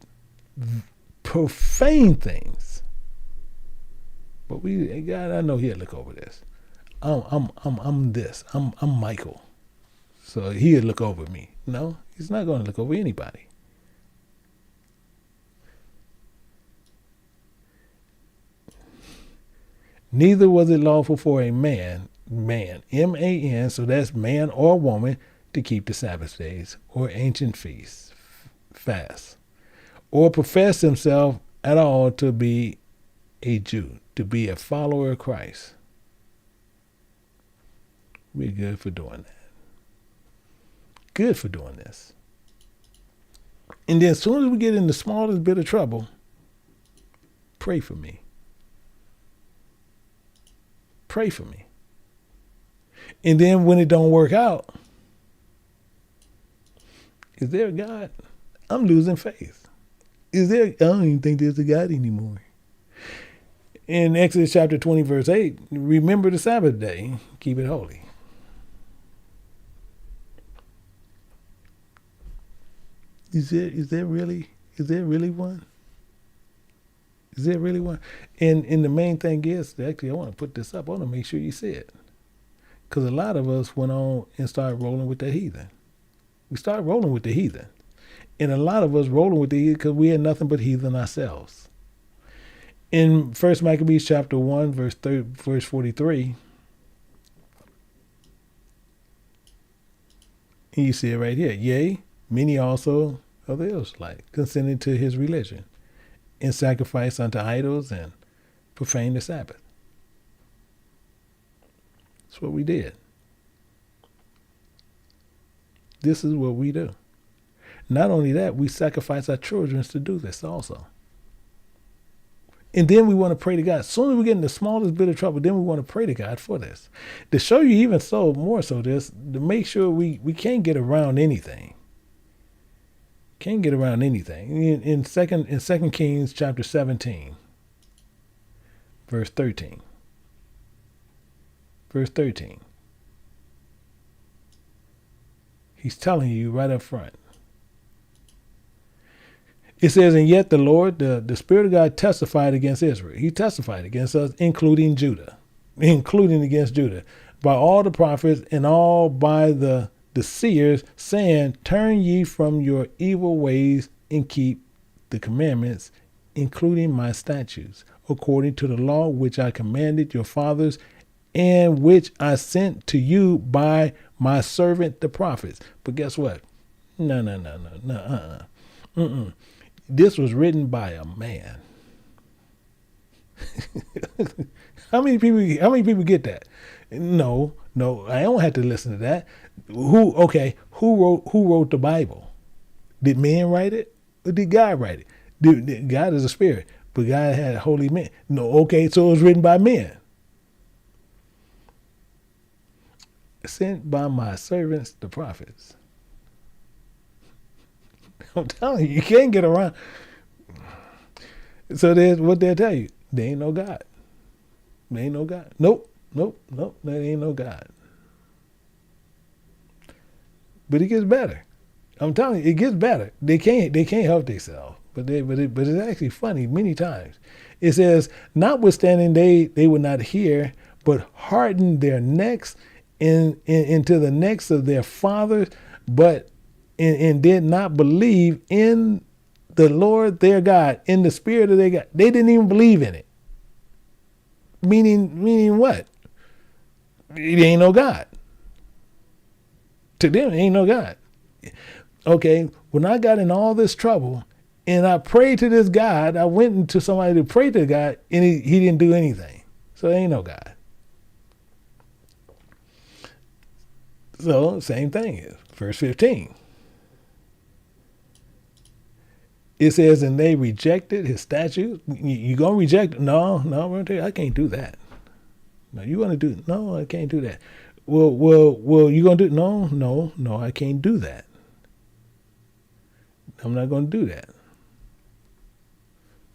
profane things. But hey, God, I know He'll look over this. I'm this. I'm Michael. So He'll look over me. No, He's not going to look over anybody. Neither was it lawful for a man, M-A-N, so that's man or woman, to keep the Sabbath days or ancient feasts, fasts, or profess himself at all to be a Jew, to be a follower of Christ. We're good for doing that. Good for doing this. And then as soon as we get in the smallest bit of trouble, pray for me. Pray for me. And then when it don't work out, is there a God? I'm losing faith. I don't even think there's a God anymore. In Exodus chapter 20, verse 8, remember the Sabbath day, keep it holy. Is there really one? Is there really one? And the main thing is, actually, I want to put this up. I want to make sure you see it. Because a lot of us went on and started rolling with the heathen. We started rolling with the heathen. And a lot of us rolling with the heathen because we had nothing but heathen ourselves. In 1 Maccabees chapter 1, verse 43, and you see it right here. Yea, many also of the Israelites consented to his religion, and sacrifice unto idols and profane the Sabbath. That's what we did. This is what we do. Not only that, we sacrifice our children to do this also. And then we want to pray to God. As soon as we get in the smallest bit of trouble, then we want to pray to God for this. To show you even so, more so this, to make sure we can't get around anything. Can't get around anything. In 2 Kings chapter 17, verse 13. Verse 13. He's telling you right up front. It says, and yet the Lord, the Spirit of God testified against Israel. He testified against us, including against Judah, by all the prophets and all by the seers, saying, turn ye from your evil ways and keep the commandments, including my statutes, according to the law which I commanded your fathers, and which I sent to you by my servant the prophets. But guess what? No. This was written by a man. How many people get that? No, I don't have to listen to that. Who wrote the Bible? Did man write it? Or did God write it? God is a spirit, but God had holy men. No, okay, so it was written by men. Sent by my servants, the prophets. I'm telling you can't get around. So there's what they'll tell you. There ain't no God. There ain't no God. Nope. That ain't no God. But it gets better. I'm telling you, it gets better. They can't help themselves. But it's actually funny many times. It says, notwithstanding they would not hear, but hardened their necks into the necks of their fathers, and did not believe in the Lord their God, in the Spirit of their God. They didn't even believe in it. Meaning what? It ain't no God. To them, it ain't no God. Okay, when I got in all this trouble and I prayed to this God, I went into somebody to pray to God, and he didn't do anything. So there ain't no God. So same thing is verse 15. It says, and they rejected his statutes. You gonna reject it? No, I'm gonna tell you, I can't do that. No, you wanna do it? No, I can't do that. Well, you gonna do it? No, I can't do that. I'm not gonna do that.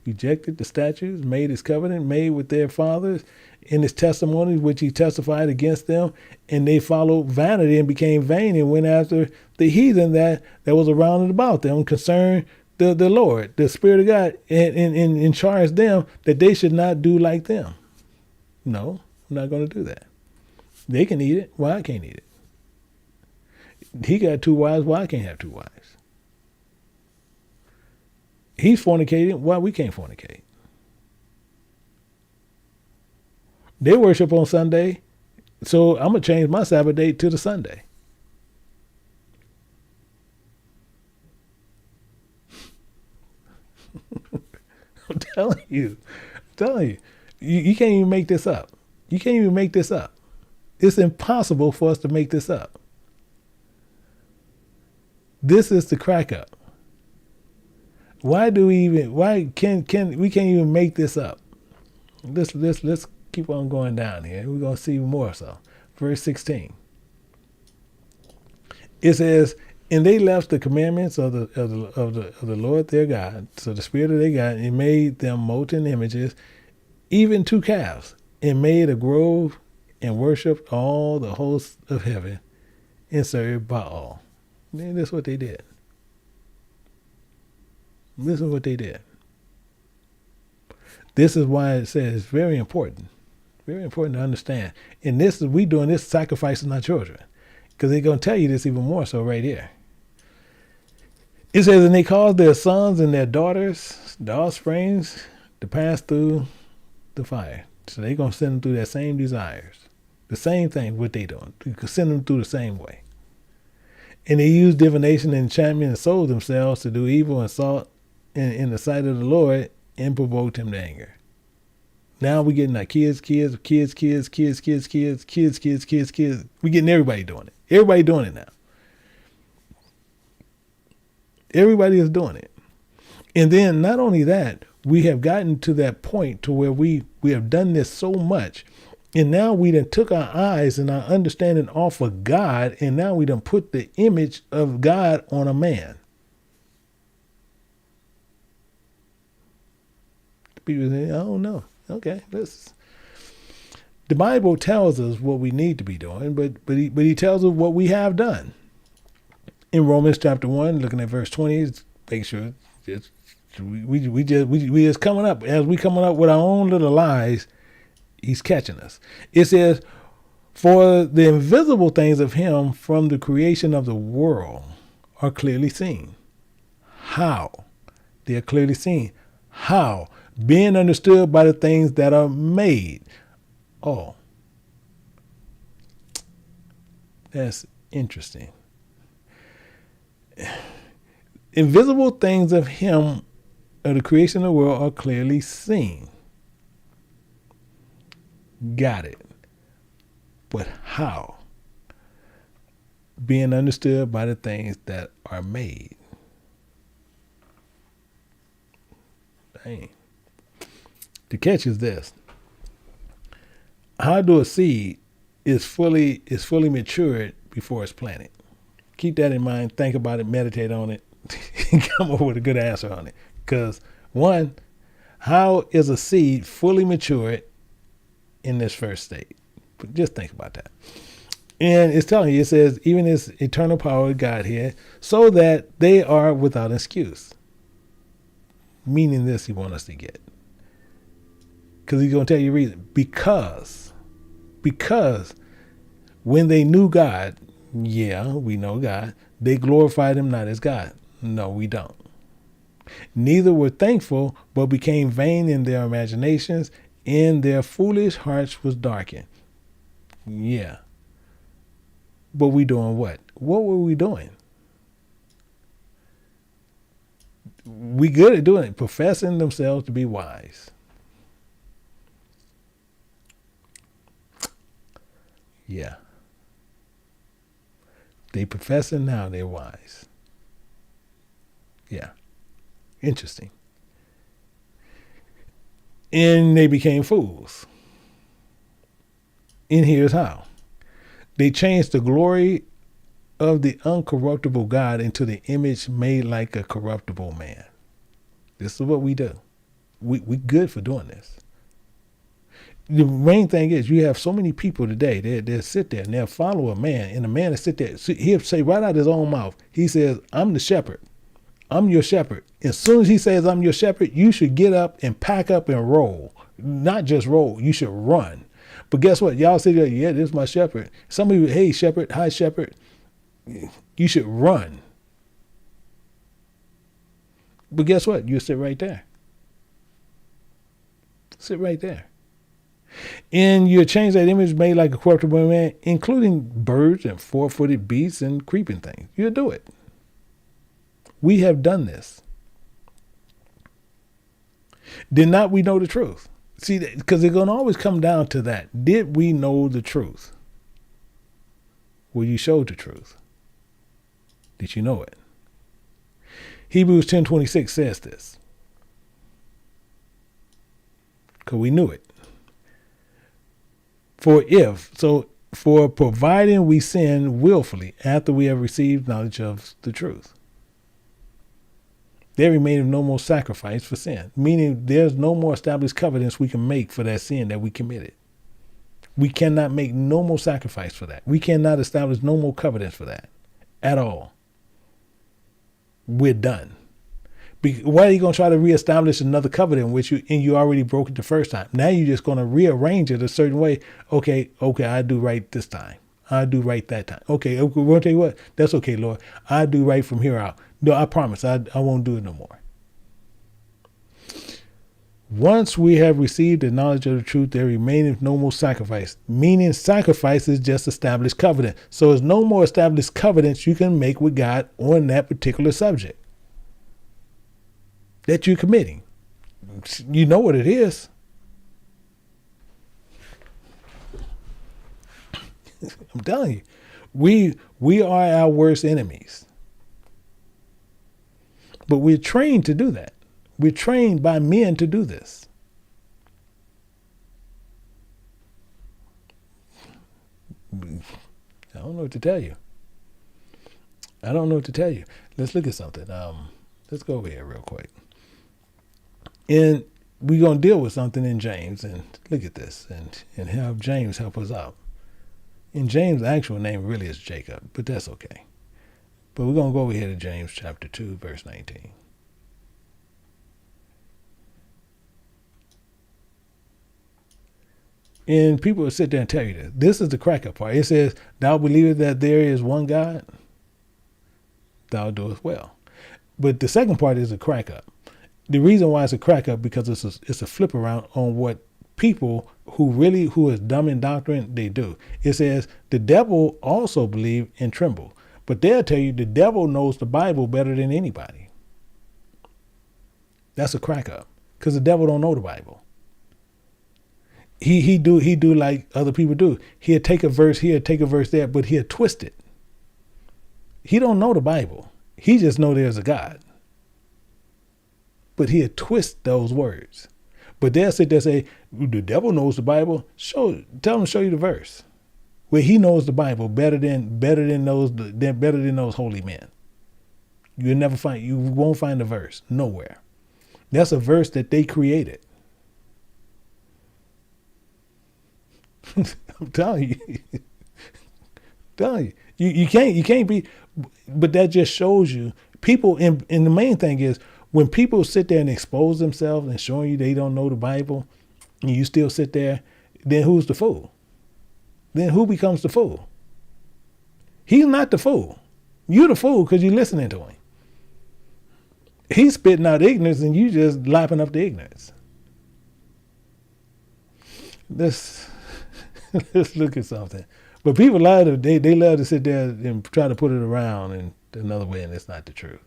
Rejected the statutes, made his covenant, made with their fathers, in his testimonies which he testified against them, and they followed vanity and became vain and went after the heathen that was around and about them, concerned the Lord, the Spirit of God, and charged them that they should not do like them. No, I'm not going to do that. They can eat it. Why I can't eat it? He got 2 wives. Why I can't have 2 wives? He's fornicating. Why we can't fornicate? They worship on Sunday, so I'm going to change my Sabbath day to the Sunday. I'm telling you. You can't even make this up. You can't even make this up. It's impossible for us to make this up. This is the crack up. Why can't we even make this up? Let's keep on going down here. We're going to see more so. Verse 16. It says, and they left the commandments of the Lord their God, so the Spirit of their God, and made them molten images, even 2 calves, and made a grove, and worshipped all the hosts of heaven, and served Baal. And that's what they did. This is what they did. This is why it says it's very important to understand. And we doing this sacrificing our children, because they're going to tell you this even more so right here. It says, and they caused their sons and their daughters, the offsprings, to pass through the fire. So they're going to send them through their same desires. The same thing, what they doing. You can send them through the same way. And they used divination and enchantment and sold themselves to do evil and sought in the sight of the Lord and provoked him to anger. Now we're getting our kids. We're getting everybody doing it. Everybody doing it now. Everybody is doing it. And then not only that, we have gotten to that point to where we have done this so much. And now we done took our eyes and our understanding off of God, and now we done put the image of God on a man. People say, I don't know. Okay, the Bible tells us what we need to be doing, but he tells us what we have done. In Romans chapter 1, looking at verse 20, make sure we just coming up. As we coming up with our own little lies, he's catching us. It says, for the invisible things of him from the creation of the world are clearly seen. How? They are clearly seen. How? Being understood by the things that are made. Oh, that's interesting. Invisible things of him, of the creation of the world, are clearly seen. Got it. But how? Being understood by the things that are made. Dang. The catch is this. How do a seed is fully matured before it's planted? Keep that in mind. Think about it. Meditate on it. And come up with a good answer on it. Because one, how is a seed fully matured in this first state. But just think about that. And it's telling you, it says, even his eternal power of Godhead, so that they are without excuse. Meaning this, he wants us to get. Because he's going to tell you a reason. Because when they knew God, yeah, we know God, they glorified him not as God. No, we don't. Neither were thankful, but became vain in their imaginations, and their foolish hearts was darkened. Yeah. But we doing what? What were we doing? We good at doing it, professing themselves to be wise. Yeah. They professing now they're wise. Yeah. Interesting. And they became fools. And here's how. They changed the glory of the uncorruptible God into the image made like a corruptible man. This is what we do. We good for doing this. The main thing is you have so many people today, they'll sit there and they'll follow a man, and the man will sit there, he'll say right out of his own mouth, he says, I'm the shepherd. I'm your shepherd. As soon as he says I'm your shepherd, you should get up and pack up and roll. Not just roll, you should run. But guess what? Y'all sit there, yeah, this is my shepherd. Some of you, hey, shepherd, hi, shepherd. You should run. But guess what? You sit right there. Sit right there. And you change that image made like a corruptible man, including birds and four-footed beasts and creeping things. You'll do it. We have done this. Did not we know the truth? See, because it's going to always come down to that. Did we know the truth? Well, you showed the truth. Did you know it? Hebrews 10:26 says this. Because we knew it. For providing we sin willfully after we have received knowledge of the truth. There remaineth no more sacrifice for sin, meaning there's no more established covenants we can make for that sin that we committed. We cannot make no more sacrifice for that. We cannot establish no more covenants for that at all. We're done. Why are you going to try to reestablish another covenant with you and you already broke it the first time? Now you're just going to rearrange it a certain way. Okay, I do right this time. I do right that time. Okay, we'll tell you what. That's okay, Lord. I do right from here out. No, I promise. I won't do it no more. Once we have received the knowledge of the truth, there remaineth no more sacrifice. Meaning sacrifice is just established covenant. So there's no more established covenants you can make with God on that particular subject that you're committing. You know what it is. I'm telling you, we are our worst enemies. But we're trained to do that. We're trained by men to do this. I don't know what to tell you. Let's look at something. Let's go over here real quick. And we're going to deal with something in James, and look at this, and have James help us out. And James' actual name really is Jacob, but that's okay. But we're going to go over here to James chapter 2, verse 19. And people will sit there and tell you this. This is the cracker part. It says, thou believest that there is one God, thou doest well. But the second part is a crack up. The reason why it's a crack up because it's a flip around on what people who is dumb in doctrine, they do. It says the devil also believe and tremble. But they'll tell you the devil knows the Bible better than anybody. That's a crack up because the devil don't know the Bible. He do like other people do. He'll take a verse here, take a verse there, but he'll twist it. He don't know the Bible. He just know there's a God. But he'll twist those words. But they'll sit there and say, the devil knows the Bible. Tell him to show you the verse where he knows the Bible better than those holy men. You won't find a verse nowhere. That's a verse that they created. I'm telling you. Telling you. You can't be, but that just shows you people, and the main thing is when people sit there and expose themselves and showing you they don't know the Bible, and you still sit there, then who's the fool? Then who becomes the fool? He's not the fool. You're the fool because you're listening to him. He's spitting out ignorance and you just lapping up the ignorance. Let's look at something. But people they love to sit there and try to put it around in another way, and it's not the truth.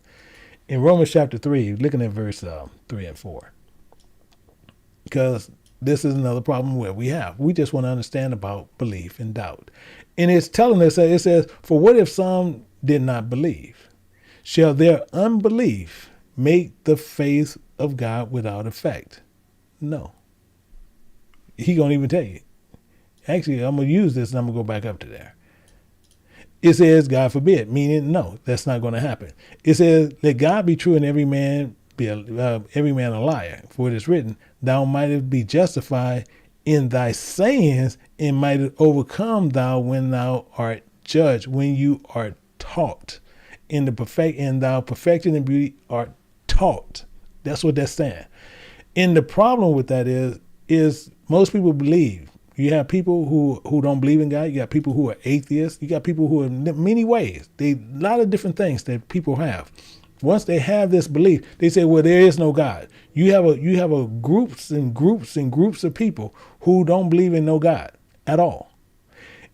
In Romans chapter 3, looking at verse 3 and 4, because this is another problem where we just want to understand about belief and doubt. And it's telling us, it says, for what if some did not believe? Shall their unbelief make the faith of God without effect? No. He gonna even tell you. Actually, I'm going to use this and I'm going to go back up to there. It says, God forbid, meaning no, that's not going to happen. It says, let God be true and every man a liar. For it is written, thou mightest be justified in thy sayings and mightest overcome thou when thou art judged, when you are taught. In thou perfection and beauty art taught. That's what that's saying. And the problem with that is most people believe. You have people who don't believe in God. You got people who are atheists. You got people who are in many ways. A lot of different things that people have. Once they have this belief, they say, well, there is no God. You have a groups and groups and groups of people who don't believe in no God at all.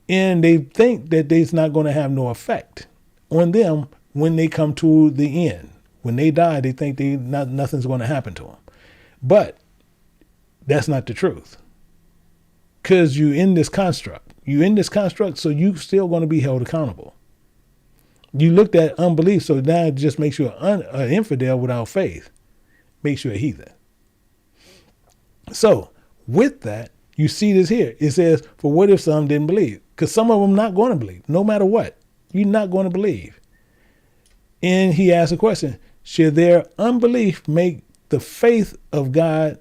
And they think that it's not going to have no effect on them when they come to the end. When they die, they think nothing's going to happen to them. But that's not the truth. Because you're in this construct. So you're still going to be held accountable. You looked at unbelief, so now it just makes you an infidel without faith. Makes you a heathen. So with that, you see this here. It says, for what if some didn't believe? Because some of them not going to believe. No matter what, you're not going to believe. And he asked a question, should their unbelief make the faith of God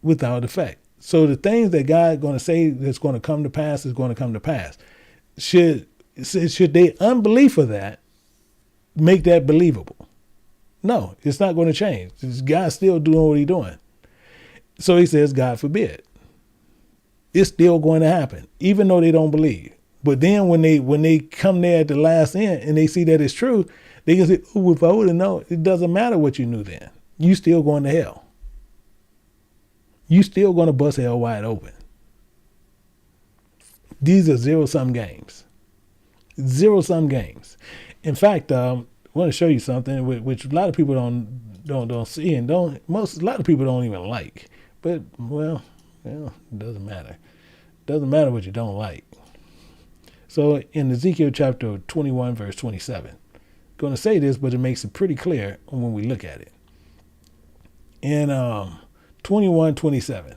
without effect? So the things that God going to say that's going to come to pass is going to come to pass. Should their unbelief of that make that believable? No, it's not going to change. God's still doing what he's doing. So he says, God forbid. It's still going to happen, even though they don't believe. But then when they come there at the last end and they see that it's true, they can say, oh, if I would have known, it doesn't matter what you knew then. You still going to hell. You still going to bust hell wide open. These are zero-sum games. Zero-sum games. In fact, I want to show you something which a lot of people don't see and a lot of people don't even like. But well, it doesn't matter. It doesn't matter what you don't like. So in Ezekiel chapter 21, verse 27, I'm going to say this, but it makes it pretty clear when we look at it. In 21:27,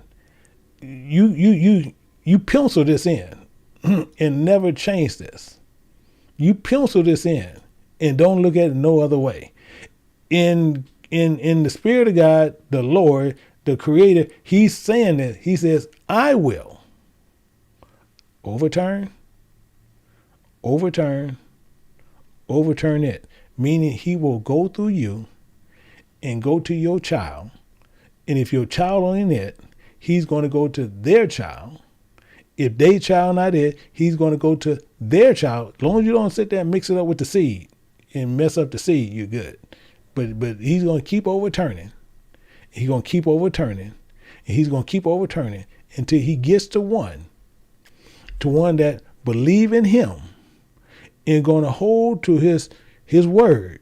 you pencil this in and never change this. You pencil this in and don't look at it no other way. In the Spirit of God, the Lord, the Creator, he's saying that. He says, I will overturn it. Meaning he will go through you and go to your child. And if your child ain't it, he's going to go to their child. If their child not it, he's going to go to their child. As long as you don't sit there and mix it up with the seed and mess up the seed, you're good. But he's going to keep overturning. He's going to keep overturning. And he's going to keep overturning until he gets to one that believe in him and going to hold to his word.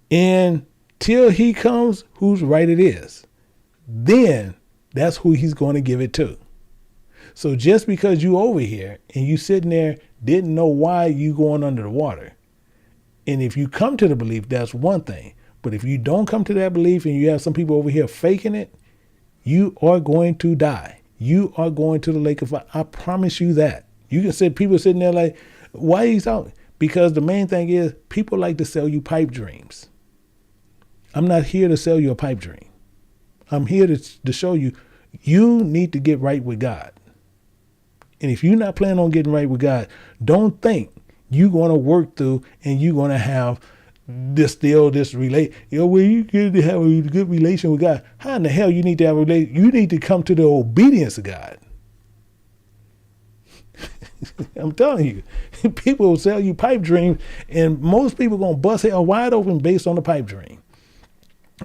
And till he comes, whose right it is, then that's who he's going to give it to. So just because you over here and you sitting there didn't know why you going under the water, and if you come to the belief, that's one thing. But if you don't come to that belief and you have some people over here faking it, you are going to die. You are going to the lake of fire. I promise you that. You can see people sitting there like, why he's out? Because the main thing is people like to sell you pipe dreams. I'm not here to sell you a pipe dream. I'm here to show you, you need to get right with God. And if you're not planning on getting right with God, don't think you're going to work through and you're going to have this relate. Well, you get to have a good relation with God. How in the hell you need to have a relation? You need to come to the obedience of God. I'm telling you, people will sell you pipe dreams, and most people are going to bust hell wide open based on the pipe dream.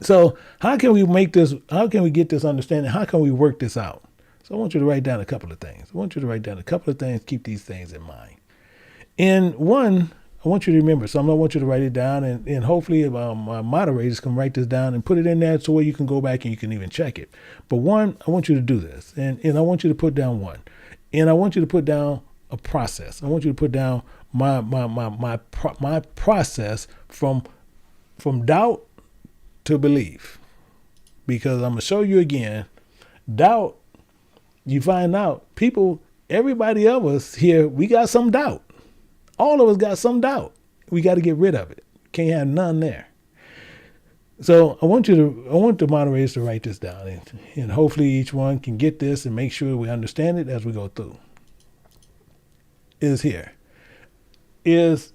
So how can we make this, how can we get this understanding? How can we work this out? So I want you to write down a couple of things. Keep these things in mind. And one, I want you to remember something. I want you to write it down, and hopefully my moderators can write this down and put it in there so where you can go back and you can even check it. But one, I want you to do this, and I want you to put down one. And I want you to put down a process. I want you to put down my process from doubt to belief. Because I'm going to show you again, doubt, you find out people, everybody of us here, we got some doubt. All of us got some doubt. We got to get rid of it. Can't have none there. So I want the moderators to write this down, and hopefully each one can get this and make sure we understand it as we go through. Is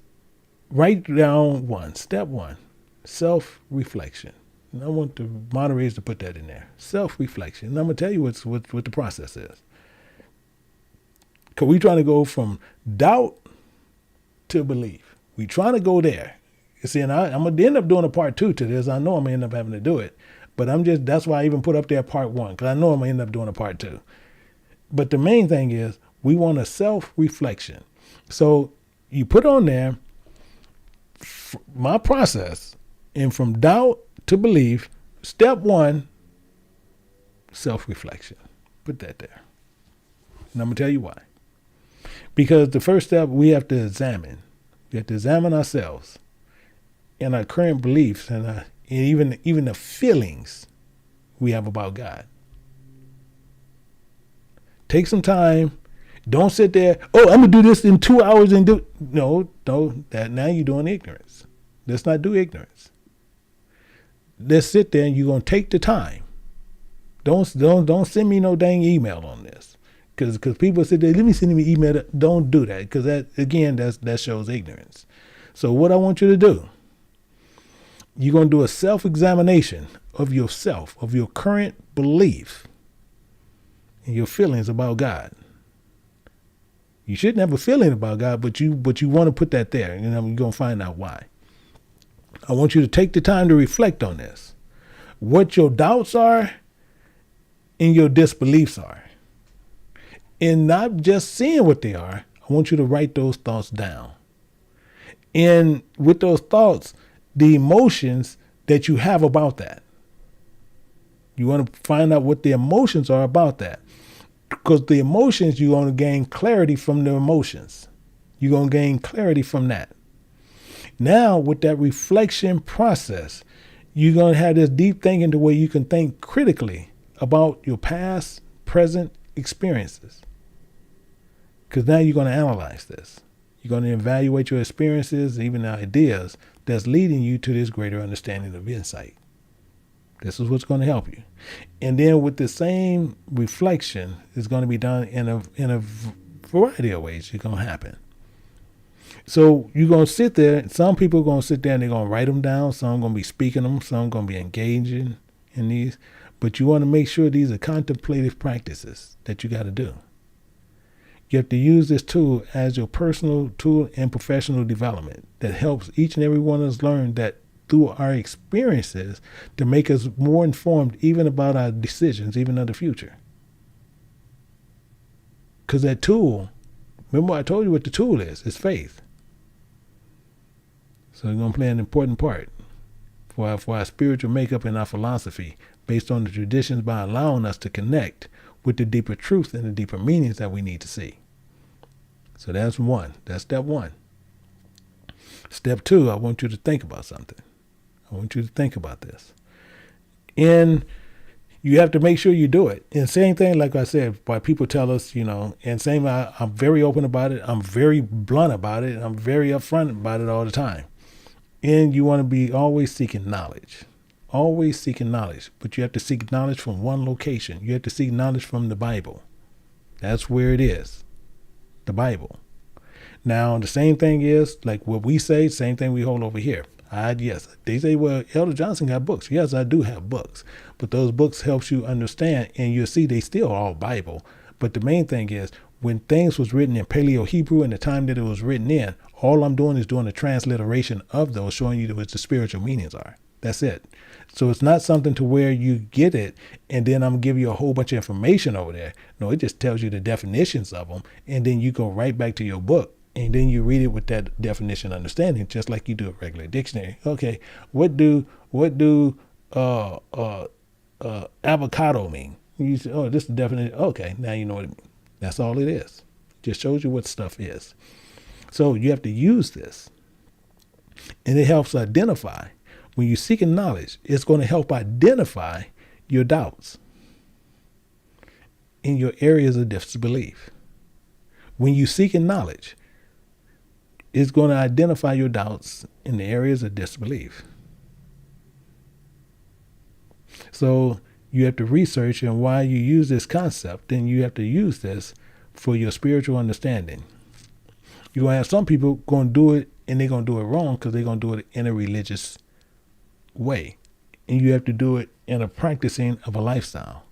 write down one, step one, self-reflection. And I want the moderators to put that in there, self-reflection. And I'm going to tell you what the process is. Because we're trying to go from doubt to belief. We're trying to go there. You see, and I'm going to end up doing a part 2 to this. I know I'm going to end up having to do it. But that's why I even put up there part 1, because I know I'm going to end up doing a part 2. But the main thing is we want a self-reflection. So you put on there my process, and from doubt to belief, step 1, self-reflection. Put that there. And I'm going to tell you why. Because the first step, we have to examine. We have to examine ourselves and our current beliefs and even the feelings we have about God. Take some time. Don't sit there, I'm going to do this in 2 hours and do. No, that now you're doing ignorance. Let's not do ignorance. Let's sit there and you're going to take the time. Don't send me no dang email on this. Because people sit there, let me send me an email. Don't do that, because that shows ignorance. So what I want you to do, you're going to do a self-examination of yourself, of your current belief and your feelings about God. You shouldn't have a feeling about God, but you want to put that there, and you're going to find out why. I want you to take the time to reflect on this, what your doubts are and your disbeliefs are. And not just seeing what they are, I want you to write those thoughts down. And with those thoughts, the emotions that you have about that. You want to find out what the emotions are about that. Because the emotions, you're going to gain clarity from the emotions. You're going to gain clarity from that. Now, with that reflection process, you're going to have this deep thinking to where you can think critically about your past, present experiences. Because now you're going to analyze this. You're going to evaluate your experiences, even the ideas that's leading you to this greater understanding of insight. This is what's going to help you. And then with the same reflection, it's going to be done in a variety of ways. It's going to happen. So you're going to sit there. Some people are going to sit there and they're going to write them down. Some are going to be speaking them. Some are going to be engaging in these. But you want to make sure these are contemplative practices that you got to do. You have to use this tool as your personal tool and professional development that helps each and every one of us learn that through our experiences to make us more informed even about our decisions, even of the future. Because that tool, remember I told you what the tool is. It's faith. So it's going to play an important part for our spiritual makeup and our philosophy based on the traditions by allowing us to connect with the deeper truth and the deeper meanings that we need to see. So that's one. That's step 1. Step 2, I want you to think about something. I want you to think about this. And you have to make sure you do it. And same thing, like I said, why people tell us, and same, I'm very open about it. I'm very blunt about it. I'm very upfront about it all the time. And you want to be always seeking knowledge. Always seeking knowledge. But you have to seek knowledge from one location. You have to seek knowledge from the Bible. That's where it is. the Bible. Now, the same thing is, like what we say, same thing we hold over here. Yes, they say, well, Elder Johnson got books. Yes, I do have books. But those books helps you understand, and you'll see they still all Bible. But the main thing is, when things was written in Paleo Hebrew and the time that it was written in, all I'm doing is doing a transliteration of those, showing you what the spiritual meanings are. That's it. So it's not something to where you get it and then I'm gonna give you a whole bunch of information over there. No, it just tells you the definitions of them, and then you go right back to your book and then you read it with that definition understanding, just like you do a regular dictionary. Okay, what do avocado mean? You say, oh, this is the definition. Okay, now you know what it means. That's all it is. It just shows you what stuff is. So you have to use this, and it helps identify. When you're seeking knowledge, it's going to help identify your doubts in your areas of disbelief. When you're seeking knowledge, it's going to identify your doubts in the areas of disbelief. So you have to research, and why you use this concept, then you have to use this for your spiritual understanding. You're going to have some people going to do it, and they're going to do it wrong because they're going to do it in a religious way. And you have to do it in a practicing of a lifestyle,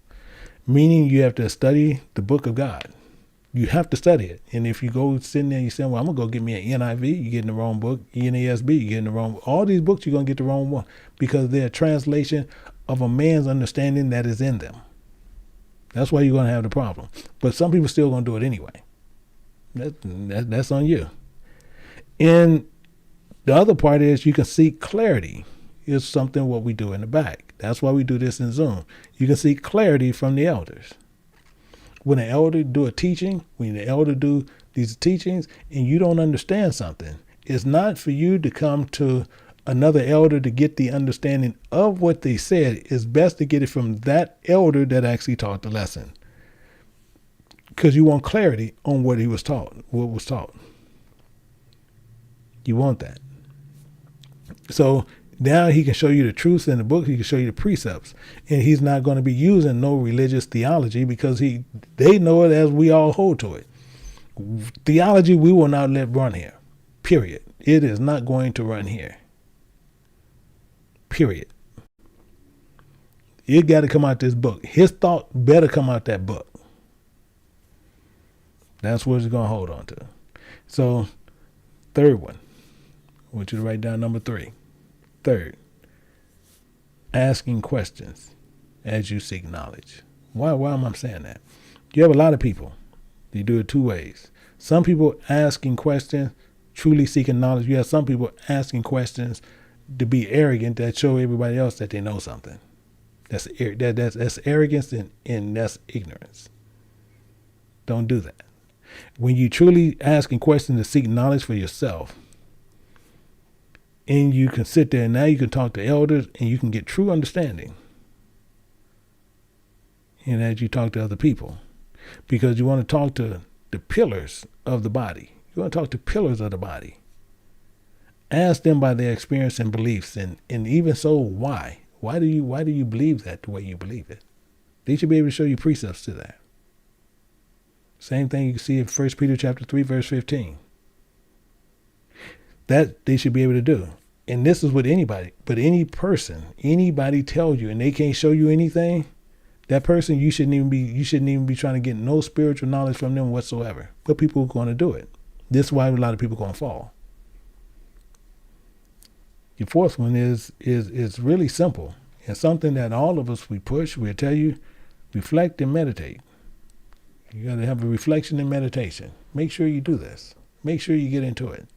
meaning you have to study the book of God. You have to study it. And if you go sitting there and you say, well, I'm going to go get me an NIV, you get in the wrong book. NASB, you get in the wrong. All these books, you're going to get the wrong one because they're a translation of a man's understanding that is in them. That's why you're going to have the problem. But some people still going to do it anyway. That's on you. And the other part is you can seek clarity. Is something what we do in the back. That's why we do this in Zoom. You can seek clarity from the elders. When an elder do a teaching, when the elder do these teachings, and you don't understand something, it's not for you to come to another elder to get the understanding of what they said. It's best to get it from that elder that actually taught the lesson, because you want clarity on what he was taught, what was taught. You want that. So now he can show you the truth in the book. He can show you the precepts, and he's not going to be using no religious theology because they know it as we all hold to it. Theology we will not let run here. Period. It is not going to run here. Period. It got to come out this book. His thought better come out that book. That's what he's going to hold on to. So, third one. I want you to write down number 3. Third, asking questions as you seek knowledge. Why am I saying that? You have a lot of people. They do it 2 ways. Some people asking questions, truly seeking knowledge. You have some people asking questions to be arrogant, that show everybody else that they know something. That's arrogance and that's ignorance. Don't do that. When you truly asking questions to seek knowledge for yourself, and you can sit there and now you can talk to elders and you can get true understanding. And as you talk to other people, because you want to talk to the pillars of the body. You want to talk to pillars of the body. Ask them by their experience and beliefs, and even so, why? Why do you believe that the way you believe it? They should be able to show you precepts to that. Same thing you can see in 1 Peter chapter 3, verse 15. That they should be able to do. And this is with anybody. But anybody tells you and they can't show you anything, that person you shouldn't even be trying to get no spiritual knowledge from them whatsoever. But people are going to do it. This is why a lot of people are going to fall. Your fourth one is really simple. And something that all of us, we'll tell you, reflect and meditate. You got to have a reflection and meditation. Make sure you do this. Make sure you get into it.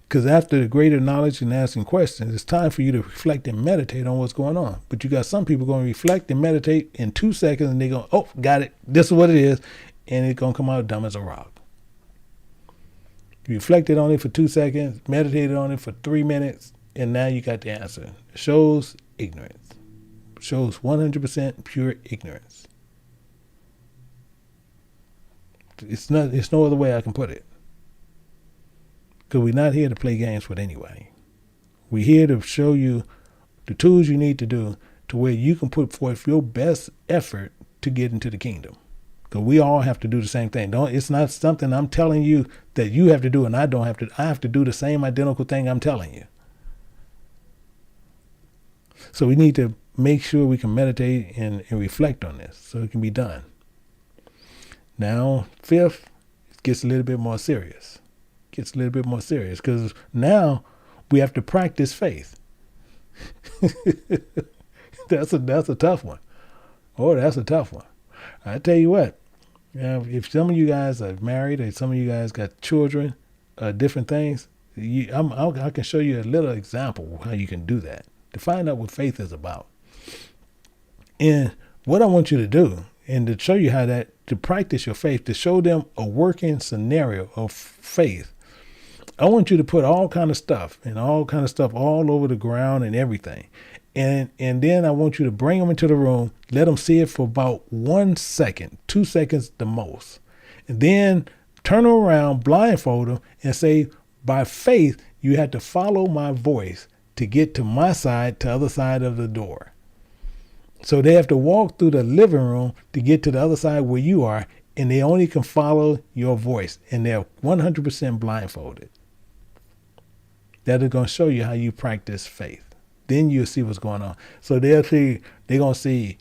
Because after the greater knowledge and asking questions, it's time for you to reflect and meditate on what's going on. But you got some people going to reflect and meditate in 2 seconds and they go, oh, got it. This is what it is. And it's going to come out dumb as a rock. You reflected on it for 2 seconds, meditated on it for 3 minutes, and now you got the answer. It shows ignorance. It shows 100% pure ignorance. It's no other way I can put it. Because we're not here to play games with anybody. We're here to show you the tools you need to do to where you can put forth your best effort to get into the kingdom. Because we all have to do the same thing. It's not something I'm telling you that you have to do and I don't have to. I have to do the same identical thing I'm telling you. So we need to make sure we can meditate and reflect on this so it can be done. Now, fifth, it gets a little bit more serious. Because now we have to practice faith. That's a tough one. Oh, that's a tough one. I tell you what, if some of you guys are married or some of you guys got children, different things, I can show you a little example of how you can do that to find out what faith is about. And what I want you to do, and to show you how to practice your faith, to show them a working scenario of faith, I want you to put all kind of stuff all over the ground and everything. And then I want you to bring them into the room, let them see it for about 1 second, 2 seconds the most. And then turn them around, blindfold them, and say, by faith, you have to follow my voice to get to my side, to the other side of the door. So they have to walk through the living room to get to the other side where you are, and they only can follow your voice, and they're 100% blindfolded. That is going to show you how you practice faith. Then you'll see what's going on. So they're going to see,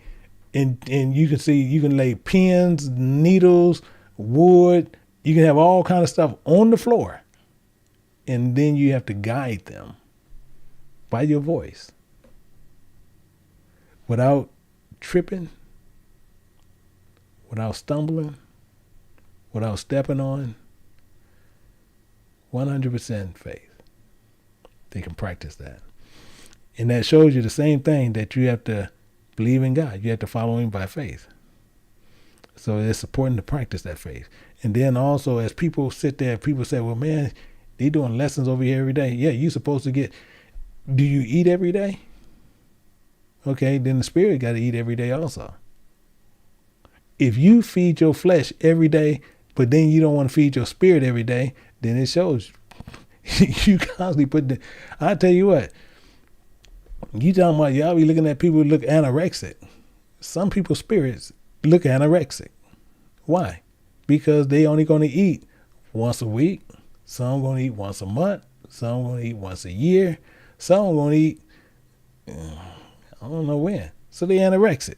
and you can lay pins, needles, wood. You can have all kind of stuff on the floor. And then you have to guide them by your voice without tripping, without stumbling, without stepping on. 100% faith. They can practice that. And that shows you the same thing, that you have to believe in God. You have to follow him by faith. So it's important to practice that faith. And then also, as people sit there, people say, well, man, they doing lessons over here every day. Yeah, you're supposed to do you eat every day? Okay, then the spirit got to eat every day also. If you feed your flesh every day, but then you don't want to feed your spirit every day, then it shows you constantly I tell you what, you talking about y'all be looking at people who look anorexic. Some people's spirits look anorexic. Why? Because they only going to eat once a week. Some going to eat once a month. Some going to eat once a year. Some going to eat, I don't know when. So they anorexic.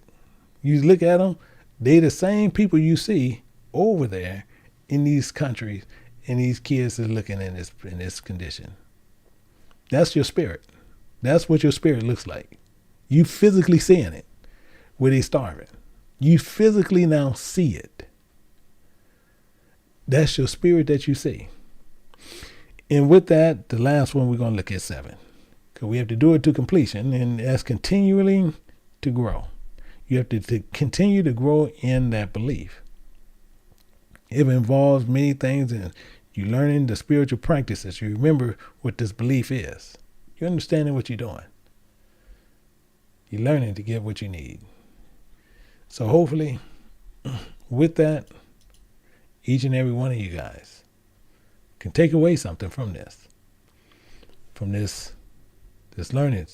You look at them, they the same people you see over there in these countries, and these kids are looking in this condition. That's your spirit. That's what your spirit looks like. You physically seeing it where they starving. You physically now see it. That's your spirit that you see. And with that, the last one, we're going to look at 7. Because we have to do it to completion, and that's continually to grow. You have to continue to grow in that belief. It involves many things, and you learning the spiritual practices. You remember what this belief is. You're understanding what you're doing. You're learning to get what you need. So hopefully, with that, each and every one of you guys can take away something from this learning,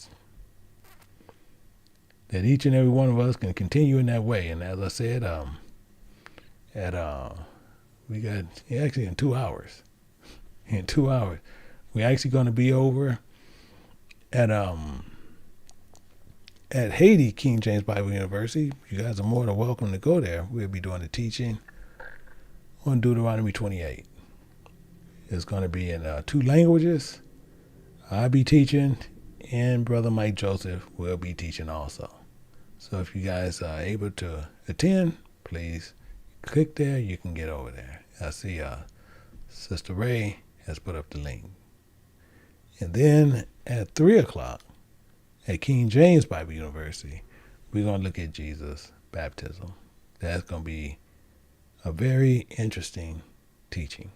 that each and every one of us can continue in that way. And as I said, we got actually in 2 hours. In 2 hours, we're actually going to be over at Haiti, King James Bible University. You guys are more than welcome to go there. We'll be doing the teaching on Deuteronomy 28. It's going to be in 2 languages. I'll be teaching, and Brother Mike Joseph will be teaching also. So if you guys are able to attend, please click there. You can get over there. I see Sister Ray has put up the link. And then at 3 o'clock at King James Bible University, we're going to look at Jesus' baptism. That's going to be a very interesting teaching.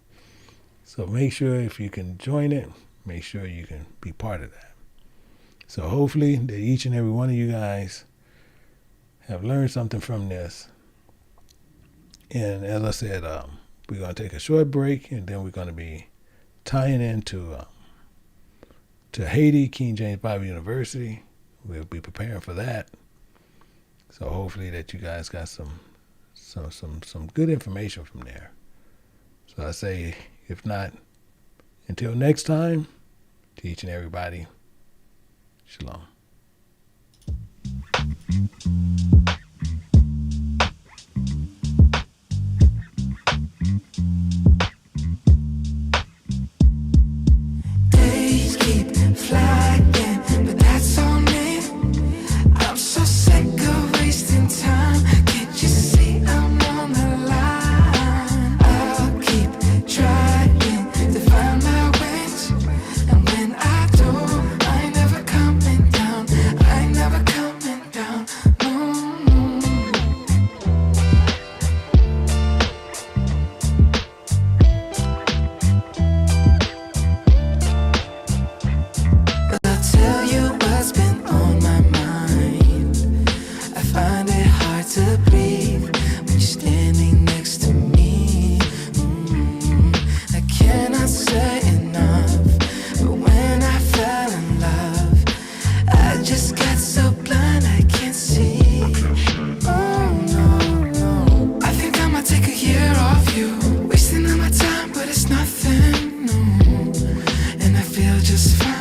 So make sure if you can join it, make sure you can be part of that. So hopefully that each and every one of you guys have learned something from this. And as I said, we're going to take a short break, and then we're going to be tying into to Haiti, King James Bible University. We'll be preparing for that. So hopefully that you guys got some some good information from there. So I say, if not, until next time, teaching everybody, shalom. Days keep flagging, but that's on me. I'm so sick of wasting time. Can't you see I'm on the line? I'll keep trying to find my wings, and when I do, I ain't never coming down. I ain't never coming down. But I'll tell you what's been on my mind. I find it hard to breathe when you're standing next to me. I cannot say enough, but when I fell in love, I just got so blind I can't see. Oh no, no. I think I might take a year off you, wasting all my time, but it's nothing, no. And I feel just fine.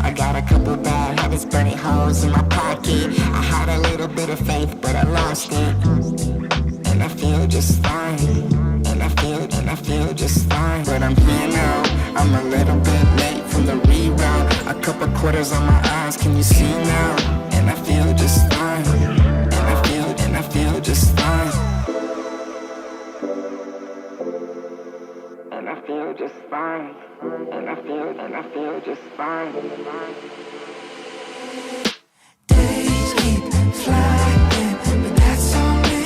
I got a couple bad habits, burning holes in my pocket. I had a little bit of faith, but I lost it. And I feel just fine. And I feel just fine. But I'm here now. I'm a little bit late from the reroute. A couple quarters on my eyes, can you see now? And I feel just fine. And I feel just fine. And I feel just fine. And I feel just fine. Days keep flying, but that's on me.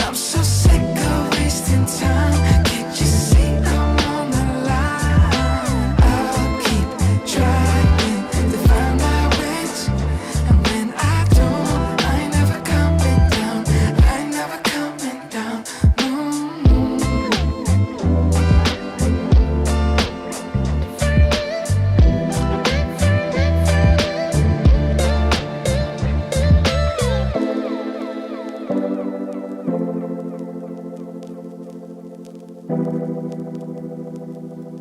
I'm so sick of wasting time. Can't you see I'm on the line? I'll keep trying to find my wings, and when I do, I ain't never coming down. I ain't never coming down. No.